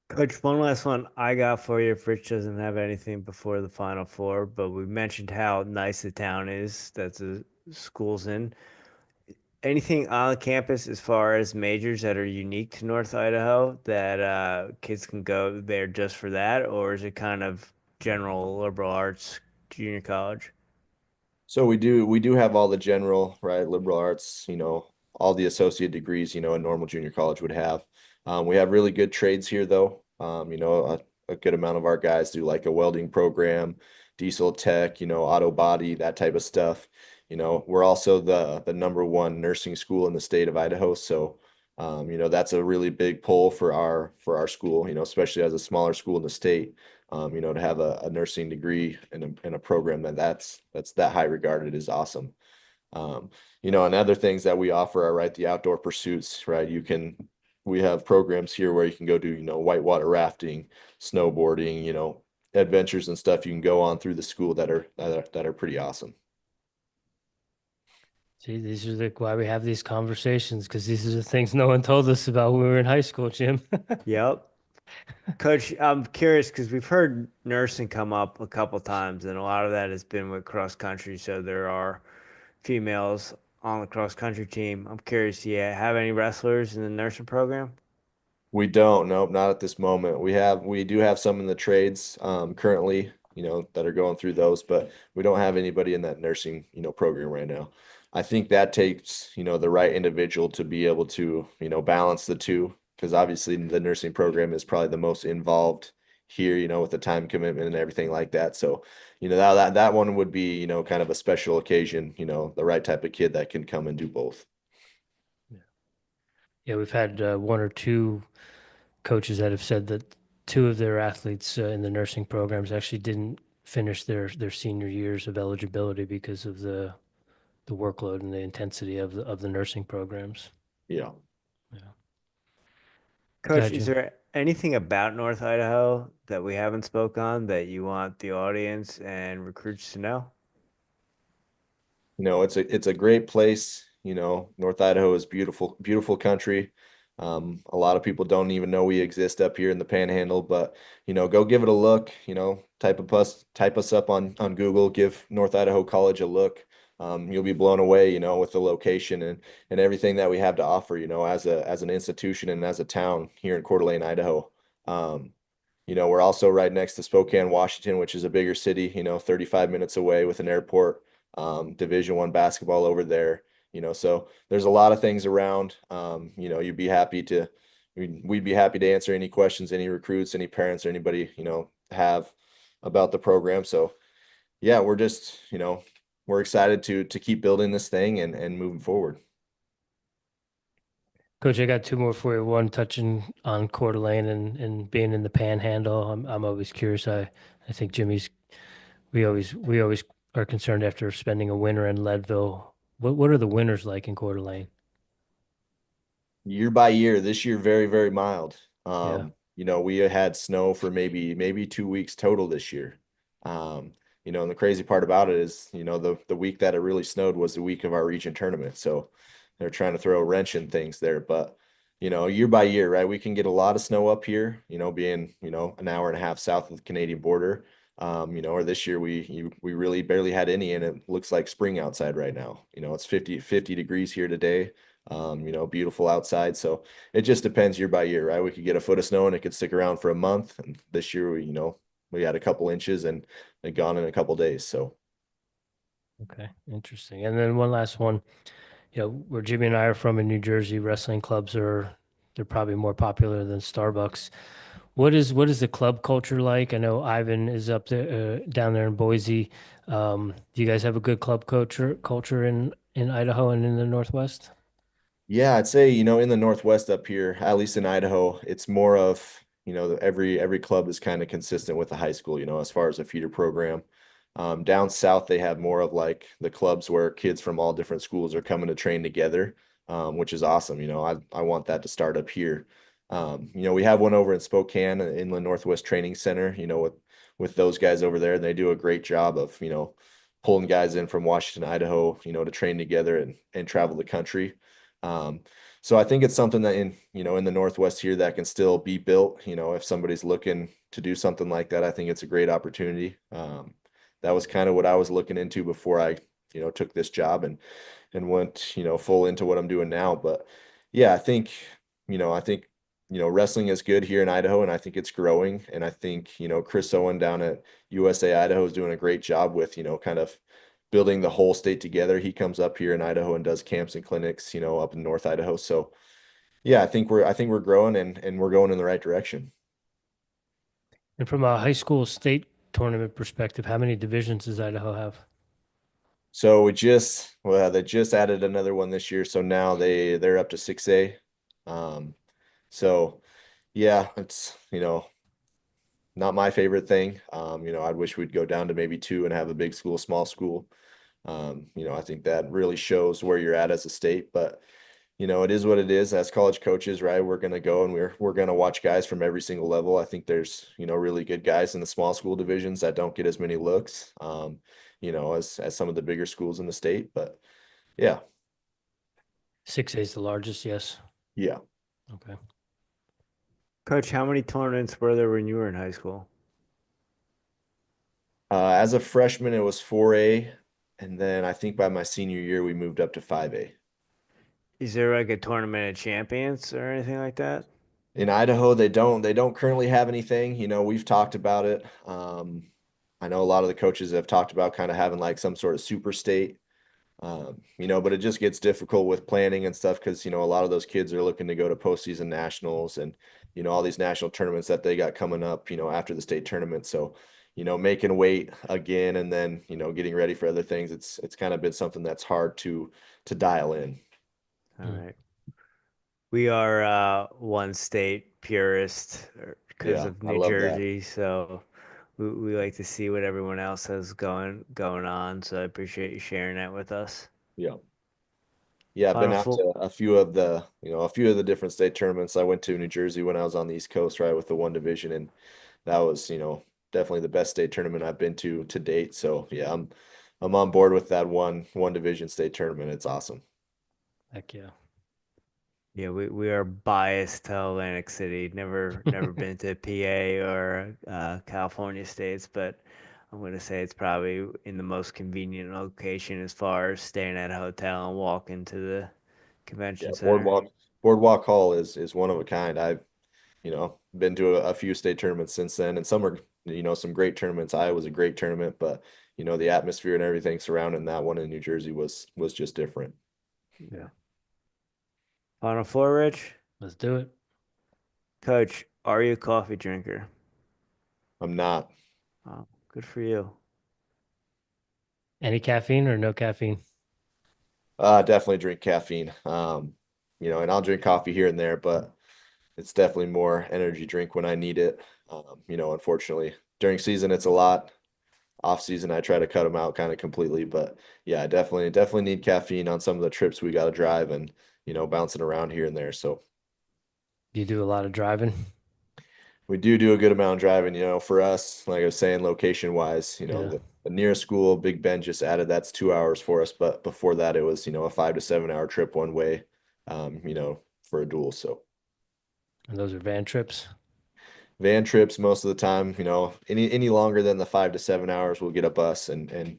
Coach, one last one I got for you. If Rich doesn't have anything before the Final Four, but we mentioned how nice the town is that the school's in. Anything on campus as far as majors that are unique to North Idaho that kids can go there just for that, or is it kind of general liberal arts junior college? So we do have all the general, right, liberal arts, all the associate degrees, a normal junior college would have. We have really good trades here though. A good amount of our guys do like a welding program, diesel tech, auto body, that type of stuff. We're also the number one nursing school in the state of Idaho. So that's a really big pull for our school, especially as a smaller school in the state, to have a nursing degree in a program that's that high regarded is awesome. And other things that we offer are right the outdoor pursuits, right? We have programs here where you can go do, whitewater rafting, snowboarding, adventures and stuff you can go on through the school that are pretty awesome. See, these are why we have these conversations, because these are the things no one told us about when we were in high school, Jim. Yep. Coach, I'm curious because we've heard nursing come up a couple times, and a lot of that has been with cross country. So there are females on the cross country team. I'm curious, do you have any wrestlers in the nursing program? We don't, nope, not at this moment. We do have some in the trades currently, that are going through those, but we don't have anybody in that nursing, program right now. I think that takes, the right individual to be able to, balance the two, because obviously the nursing program is probably the most involved here, with the time commitment and everything like that. So, that one would be, kind of a special occasion, the right type of kid that can come and do both. Yeah, we've had one or two coaches that have said that two of their athletes in the nursing programs actually didn't finish their senior years of eligibility because of the workload and the intensity of the nursing programs. Yeah. Yeah. Coach, is Gotcha. there anything about North Idaho that we haven't spoke on that you want the audience and recruits to know? It's a great place. North Idaho is beautiful, beautiful country. A lot of people don't even know we exist up here in the Panhandle, but go give it a look. Type us up on Google. Give North Idaho College a look. You'll be blown away, with the location and everything that we have to offer. As an institution and as a town here in Coeur d'Alene, Idaho. Um, we're also right next to Spokane, Washington, which is a bigger city, 35 minutes away with an airport, Division I basketball over there, so there's a lot of things around. You'd be happy to, we'd be happy to answer any questions, any recruits, any parents or anybody, have about the program. So yeah, we're just, we're excited to keep building this thing and moving forward. Coach, I got two more for you. One touching on Coeur d'Alene and being in the Panhandle. I'm always curious. I think Jimmy's. We always are concerned after spending a winter in Leadville. What are the winters like in Coeur d'Alene? Year by year, this year very, very mild. Yeah. We had snow for maybe 2 weeks total this year. Um, and the crazy part about it is, the week that it really snowed was the week of our region tournament. So they're trying to throw a wrench in things there. But, year by year, right? We can get a lot of snow up here, being, an hour and a half south of the Canadian border. Or this year we really barely had any, and it looks like spring outside right now. It's 50 degrees here today. Beautiful outside. So it just depends year by year, right? We could get a foot of snow and it could stick around for a month. And this year, we had a couple inches and it gone in a couple days. So Okay. Interesting. And then one last one. Where Jimmy and I are from in New Jersey, wrestling clubs they're probably more popular than Starbucks. What is the club culture like? I know Ivan is up there down there in Boise. Do you guys have a good club culture in Idaho and in the Northwest? yeah, I'd say, in the Northwest up here, at least in Idaho, it's more of, every club is kind of consistent with the high school, as far as a feeder program. Down south, they have more of like the clubs where kids from all different schools are coming to train together, which is awesome. I want that to start up here. We have one over in Spokane, Inland Northwest Training Center, with those guys over there. And they do a great job of, pulling guys in from Washington, Idaho, to train together and travel the country. Um, so I think it's something that in the Northwest here that can still be built, if somebody's looking to do something like that, I think it's a great opportunity. That was kind of what I was looking into before I, took this job and went, full into what I'm doing now. But yeah, I think wrestling is good here in Idaho and I think it's growing. And I think, Chris Owen down at USA Idaho is doing a great job with, kind of building the whole state together. He comes up here in Idaho and does camps and clinics, up in North Idaho. So yeah, I think we're growing and we're going in the right direction. And from a high school state tournament perspective, how many divisions does Idaho have? So they just added another one this year. So now they're up to 6A. Um, so yeah, it's, not my favorite thing. I'd wish we'd go down to maybe two and have a big school, small school. I think that really shows where you're at as a state, but it is what it is. As college coaches, right? We're gonna go and we're gonna watch guys from every single level. I think there's, really good guys in the small school divisions that don't get as many looks, as some of the bigger schools in the state. But Yeah. 6A is the largest, yes. Yeah. Okay. Coach, how many tournaments were there when you were in high school? As a freshman, it was 4A, and then I think by my senior year we moved up to 5A. Is there like a tournament of champions or anything like that? In Idaho, they don't currently have anything. We've talked about it. I know a lot of the coaches have talked about kind of having like some sort of super state. But it just gets difficult with planning and stuff because, a lot of those kids are looking to go to postseason nationals and, all these national tournaments that they got coming up, after the state tournament. So, making weight again and then, getting ready for other things, it's kind of been something that's hard to dial in. All Mm. right. We are one state purist because Yeah, of I New love that. Jersey, so we like to see what everyone else has going on. So I appreciate you sharing that with us. Yeah. Yeah, I've been Final out four. to a few of the different state tournaments. I went to New Jersey when I was on the East Coast, right, with the one division, and that was, definitely the best state tournament I've been to date. So yeah, I'm on board with that one division state tournament. It's awesome. Heck yeah. Yeah, we are biased to Atlantic City. Never been to PA or California states, but I'm gonna say it's probably in the most convenient location as far as staying at a hotel and walking to the Yeah, convention center. Boardwalk Hall is one of a kind. I've, been to a few state tournaments since then, and some are, some great tournaments. Iowa's a great tournament, but the atmosphere and everything surrounding that one in New Jersey was just different. Yeah. Final four, Rich. Let's do it. Coach, are you a coffee drinker? I'm not. Oh, good for you. Any caffeine or no caffeine? Definitely drink caffeine. And I'll drink coffee here and there, but it's definitely more energy drink when I need it. Unfortunately, during season it's a lot. Off season, I try to cut them out kind of completely. But yeah, I definitely need caffeine on some of the trips we got to drive and bouncing around here and there. So Do you do a lot of driving? we do a good amount of driving. For us, like I was saying, location wise, Yeah. the nearest school, Big Ben just added that's 2 hours for us. But before that, it was a 5 to 7 hour trip one way. For a dual. So And those are van trips? van trips most of the time, any longer than the 5 to 7 hours, we'll get a bus and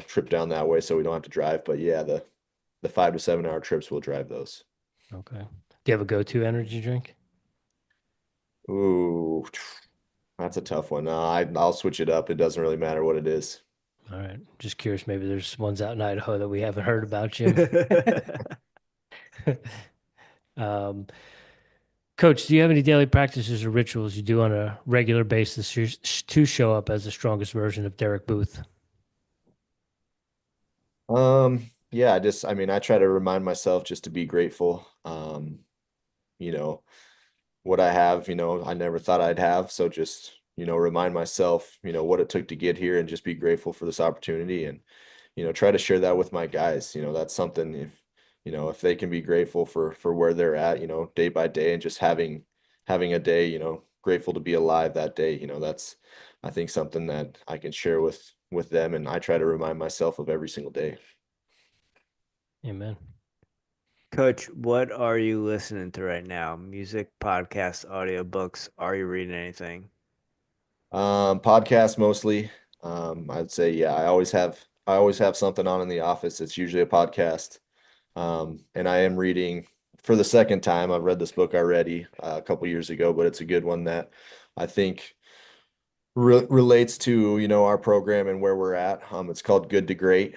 trip down that way so we don't have to drive. But yeah, the 5 to 7 hour trips we'll drive those. Okay. Do you have a go-to energy drink? Ooh, that's a tough one. I'll switch it up. It doesn't really matter what it is. All right. Just curious, maybe there's ones out in Idaho that we haven't heard about, Jim. Um, Coach, do you have any daily practices or rituals you do on a regular basis to show up as the strongest version of Derrick Booth? Yeah, I try to remind myself just to be grateful. You know, what I have, I never thought I'd have. So just, remind myself, what it took to get here and just be grateful for this opportunity and, try to share that with my guys. That's something if they can be grateful for where they're at, day by day and just having a day, grateful to be alive that day, that's I think something that I can share with them and I try to remind myself of every single day. Amen. Coach, what are you listening to right now? Music, podcasts, audiobooks? Are you reading anything? Podcasts mostly. I'd say, yeah, I always have something on in the office. It's usually a podcast. And I am reading for the second time. I've read this book already a couple years ago, but it's a good one that I think relates to, our program and where we're at. It's called Good to Great.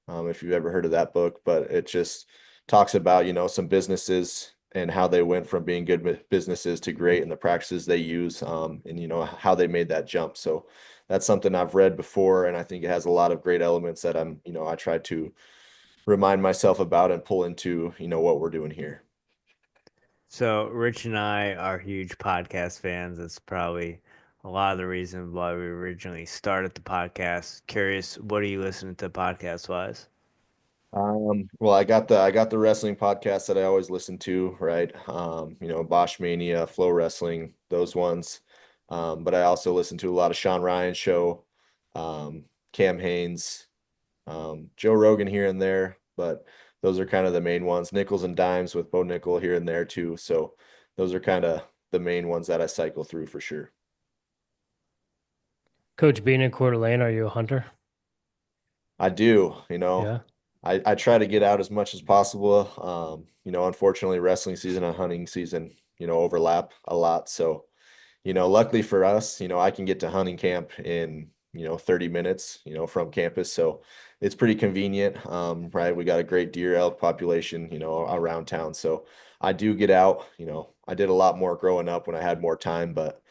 If you've ever heard of that book, but it just talks about, some businesses and how they went from being good businesses to great and the practices they use, and, how they made that jump. So that's something I've read before, and I think it has a lot of great elements that I try to remind myself about and pull into, what we're doing here. So, Rich and I are huge podcast fans. That's probably a lot of the reason why we originally started the podcast. Curious, what are you listening to podcast wise? Well, I got the wrestling podcast that I always listen to, right? Bosch Mania, Flow Wrestling, those ones. But I also listen to a lot of Sean Ryan show, Cam Haines, Joe Rogan here and there. but those are kind of the main ones. Nickels and dimes with Bo Nickel here and there too. So those are kind of the main ones that I cycle through for sure. Coach, being in Coeur d'Alene, are you a hunter? I do, Yeah. I try to get out as much as possible. Unfortunately, wrestling season and hunting season, overlap a lot. So, luckily for us, I can get to hunting camp in, 30 minutes, from campus. So it's pretty convenient. Right. We got a great deer elk population, around town. So I do get out, I did a lot more growing up when I had more time, but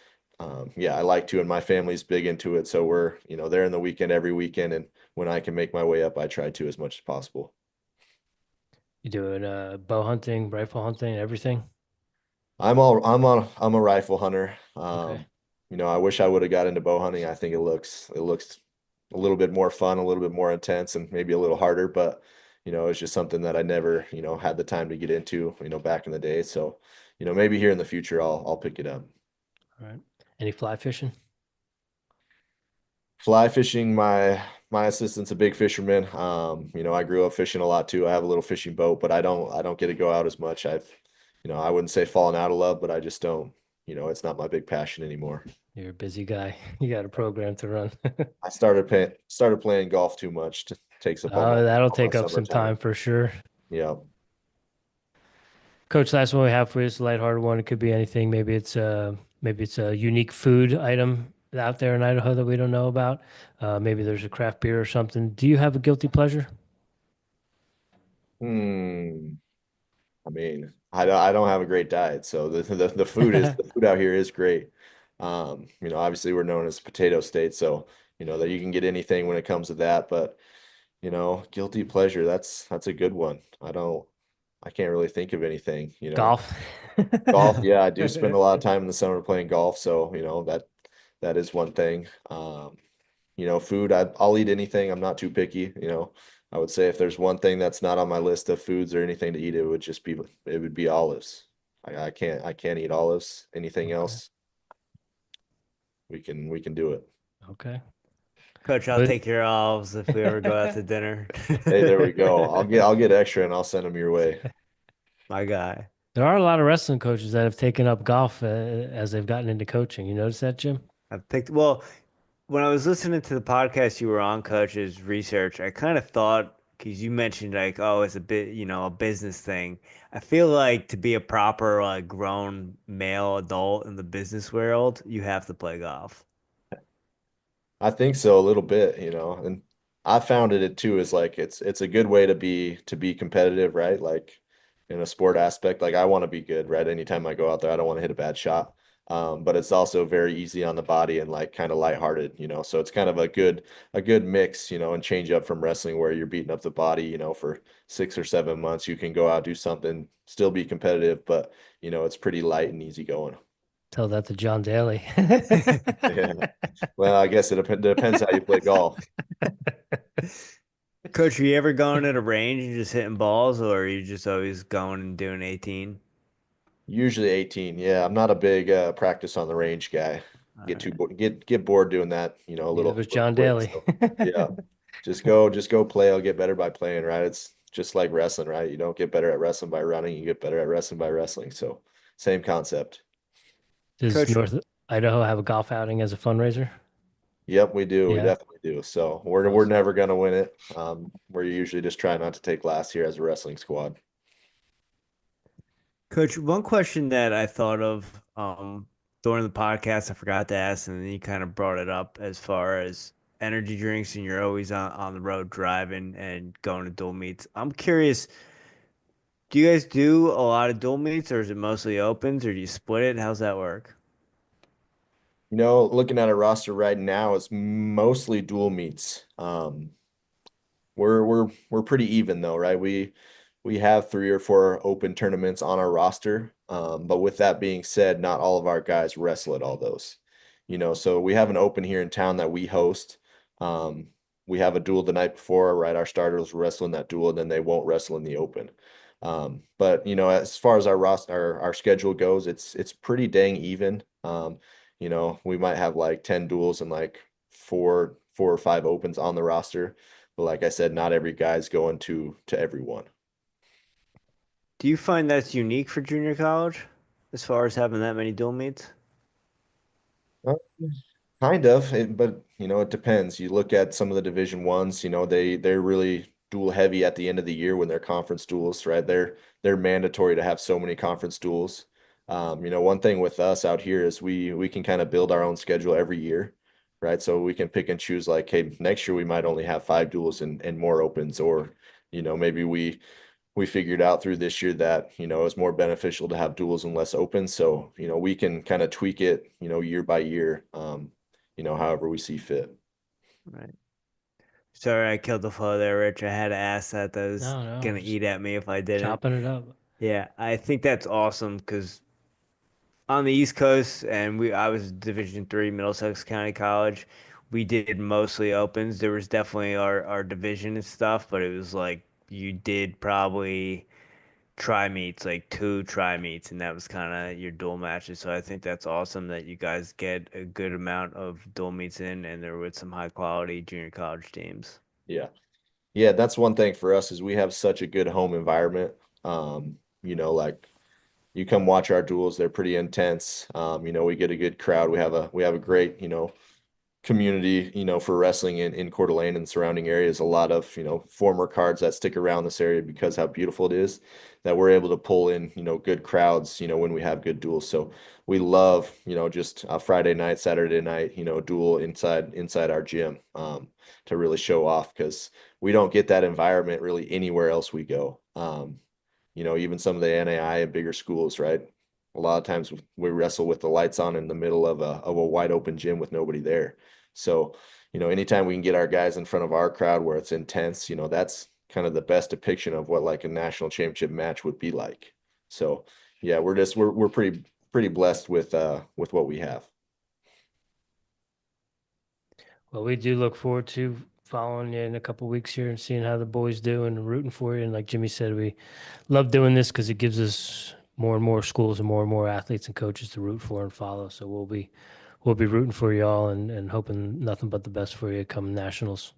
yeah, I like to, and my family's big into it. So we're, there in the weekend, every weekend. And when I can make my way up, I try to as much as possible. You doing bow hunting, rifle hunting, everything? I'm a rifle hunter. Okay. I wish I would have got into bow hunting. I think it looks a little bit more fun, a little bit more intense, and maybe a little harder, but it's just something that I never, had the time to get into, back in the day. So, maybe here in the future I'll pick it up. All right. Any fly fishing? Fly fishing, my assistant's a big fisherman. I grew up fishing a lot too. I have a little fishing boat, but I don't get to go out as much. I wouldn't say fallen out of love, but I just don't, it's not my big passion anymore. You're a busy guy. You got a program to run. I started playing golf too much. To takes up Oh, that'll all my take up some time summertime. for sure. Yeah. Coach, last one we have for you is a lighthearted one. It could be anything. Maybe it's a unique food item out there in Idaho that we don't know about. Maybe there's a craft beer or something. Do you have a guilty pleasure? Hmm. I mean, I don't have a great diet, so the food out here is great. Obviously we're known as potato state, so that you can get anything when it comes to that. But guilty pleasure, that's a good one. I can't really think of anything. Golf. Golf, yeah, I do spend a lot of time in the summer playing golf, so that is one thing. Food, I'll eat anything. I'm not too picky. I would say if there's one thing that's not on my list of foods or anything to eat, it would be olives. I can't eat olives. Anything Okay. else, we can do it. Okay. Coach, I'll But take your olives if we ever go out to dinner. Hey, there we go. I'll get extra and I'll send them your way. My guy. there are a lot of wrestling coaches that have taken up golf as they've gotten into coaching. You notice that, Jim? Well, when I was listening to the podcast you were on, Coach's research, I kind of thought, because you mentioned like, oh, it's a bit, a business thing. I feel like to be a proper like grown male adult in the business world, you have to play golf. I think so a little bit, and I found it too is like it's a good way to be competitive, right? Like in a sport aspect, like I want to be good, right? Anytime I go out there, I don't want to hit a bad shot. But it's also very easy on the body and like kind of lighthearted. So it's kind of a good mix, and change up from wrestling where you're beating up the body, for 6 or 7 months. You can go out, do something, still be competitive, but it's pretty light and easy going. Tell that to John Daly. Yeah. Well, I guess it depends how you play golf. Coach, are you ever going at a range and just hitting balls, or are you just always going and doing 18? Usually 18. Yeah, I'm not a big practice on the range guy. All Get too right. bo get bored doing that, a Neither little was little John quick. Daly. So yeah, just go play. I'll get better by playing, right? It's just like wrestling, right? You don't get better at wrestling by running, you get better at wrestling by wrestling. So same concept. Does Coach, North Idaho have a golf outing as a fundraiser? Yep, we do. We Yeah. definitely do. So we're Awesome. never gonna win it. We're usually just trying not to take last here as a wrestling squad. Coach, one question that I thought of during the podcast, I forgot to ask, and then you kind of brought it up as far as energy drinks, and you're always on the road driving and going to dual meets. I'm curious, do you guys do a lot of dual meets, or is it mostly opens, or do you split it? How's that work? Looking at a roster right now, it's mostly dual meets. We're pretty even though, right? We have 3 or 4 open tournaments on our roster. But with that being said, not all of our guys wrestle at all those. So we have an open here in town that we host. Um, we have a duel the night before, right? Our starters wrestle in that duel, and then they won't wrestle in the open. But as far as our roster, our schedule goes, it's pretty dang even. We might have like 10 duels and like four or five opens on the roster. But like I said, not every guy's going to everyone. Do you find that's unique for junior college as far as having that many dual meets? Kind of, but it depends. You look at some of the Division Ones, they're really dual heavy at the end of the year when they're conference duels, right? They're mandatory to have so many conference duels. One thing with us out here is we can kind of build our own schedule every year, right? So we can pick and choose like, hey, next year we might only have 5 duels and more opens, or maybe we figured out through this year that it's more beneficial to have duels and less opens. So we can kind of tweak it year by year, however we see fit. Right. Sorry, I killed the flow there, Rich. I had to ask that. That was No, no, gonna just eat at me if I didn't. chopping it up. Yeah, I think that's awesome because on the East Coast, and I was Division III, Middlesex County College. We did mostly opens. There was definitely our division and stuff, but it was like you did probably try meets, like 2 try meets, and that was kind of your dual matches. So I think that's awesome that you guys get a good amount of dual meets in, and they're with some high quality junior college teams. Yeah. Yeah, that's one thing for us is we have such a good home environment. Like you come watch our duels, they're pretty intense. We get a good crowd. We have a great, community, for wrestling in Coeur d'Alene and surrounding areas. A lot of, former cards that stick around this area because how beautiful it is that we're able to pull in, good crowds, when we have good duels. So we love, just a Friday night, Saturday night, duel inside our gym, to really show off because we don't get that environment really anywhere else we go. Even some of the NAI and bigger schools, right? A lot of times we wrestle with the lights on in the middle of a wide open gym with nobody there. So, anytime we can get our guys in front of our crowd where it's intense, that's kind of the best depiction of what like a national championship match would be like. So, yeah, we're pretty blessed with what we have. Well, we do look forward to following you in a couple weeks here and seeing how the boys do and rooting for you. And like Jimmy said, we love doing this because it gives us more and more schools and more athletes and coaches to root for and follow. So we'll be rooting for you all and hoping nothing but the best for you come nationals.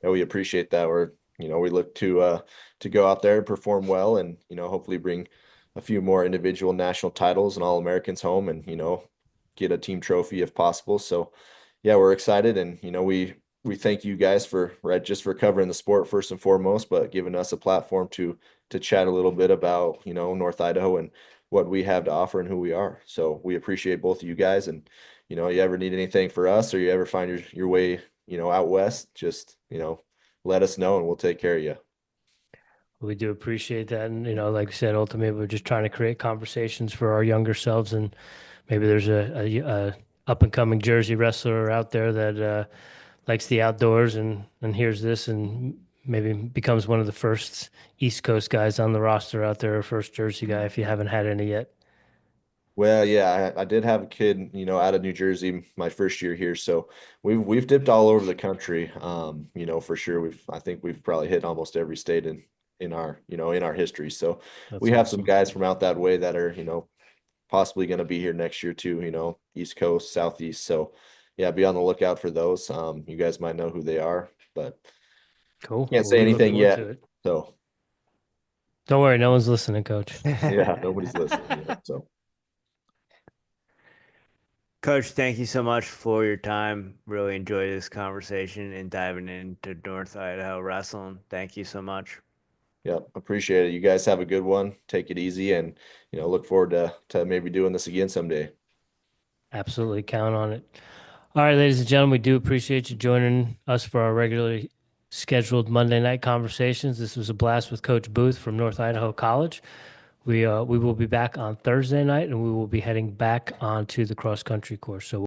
And we appreciate that. We look to go out there, perform well, and hopefully bring a few more individual national titles and All-Americans home, and get a team trophy if possible. So, yeah, we're excited, and we thank you guys for just for covering the sport first and foremost, but giving us a platform to chat a little bit about North Idaho and what we have to offer and who we are. So we appreciate both of you guys, and you ever need anything for us, or you ever find your way out west, just let us know and we'll take care of you. We do appreciate that. And, like I said, ultimately, we're just trying to create conversations for our younger selves. And maybe there's a up and coming Jersey wrestler out there that likes the outdoors and hears this and maybe becomes one of the first East Coast guys on the roster out there, or first Jersey guy if you haven't had any yet. Well, yeah, I did have a kid, out of New Jersey my first year here, so we've dipped all over the country. For sure. I think we've probably hit almost every state in our history. So That's we have some awesome. guys from out that way that are, possibly going to be here next year too, East Coast, Southeast. So yeah, be on the lookout for those. You guys might know who they are, but Cool. can't Well, say we look anything forward to yet. it. So Don't worry, no one's listening, Coach. yeah, nobody's listening yet. So Coach, thank you so much for your time. Really enjoyed this conversation and diving into North Idaho wrestling. Thank you so much. yeah, appreciate it. You guys have a good one. Take it easy, and look forward to maybe doing this again someday. Absolutely count on it. All right, ladies and gentlemen, we do appreciate you joining us for our regularly scheduled Monday night conversations. This was a blast with Coach Booth from North Idaho College. We will be back on Thursday night, and we will be heading back onto the cross country course. So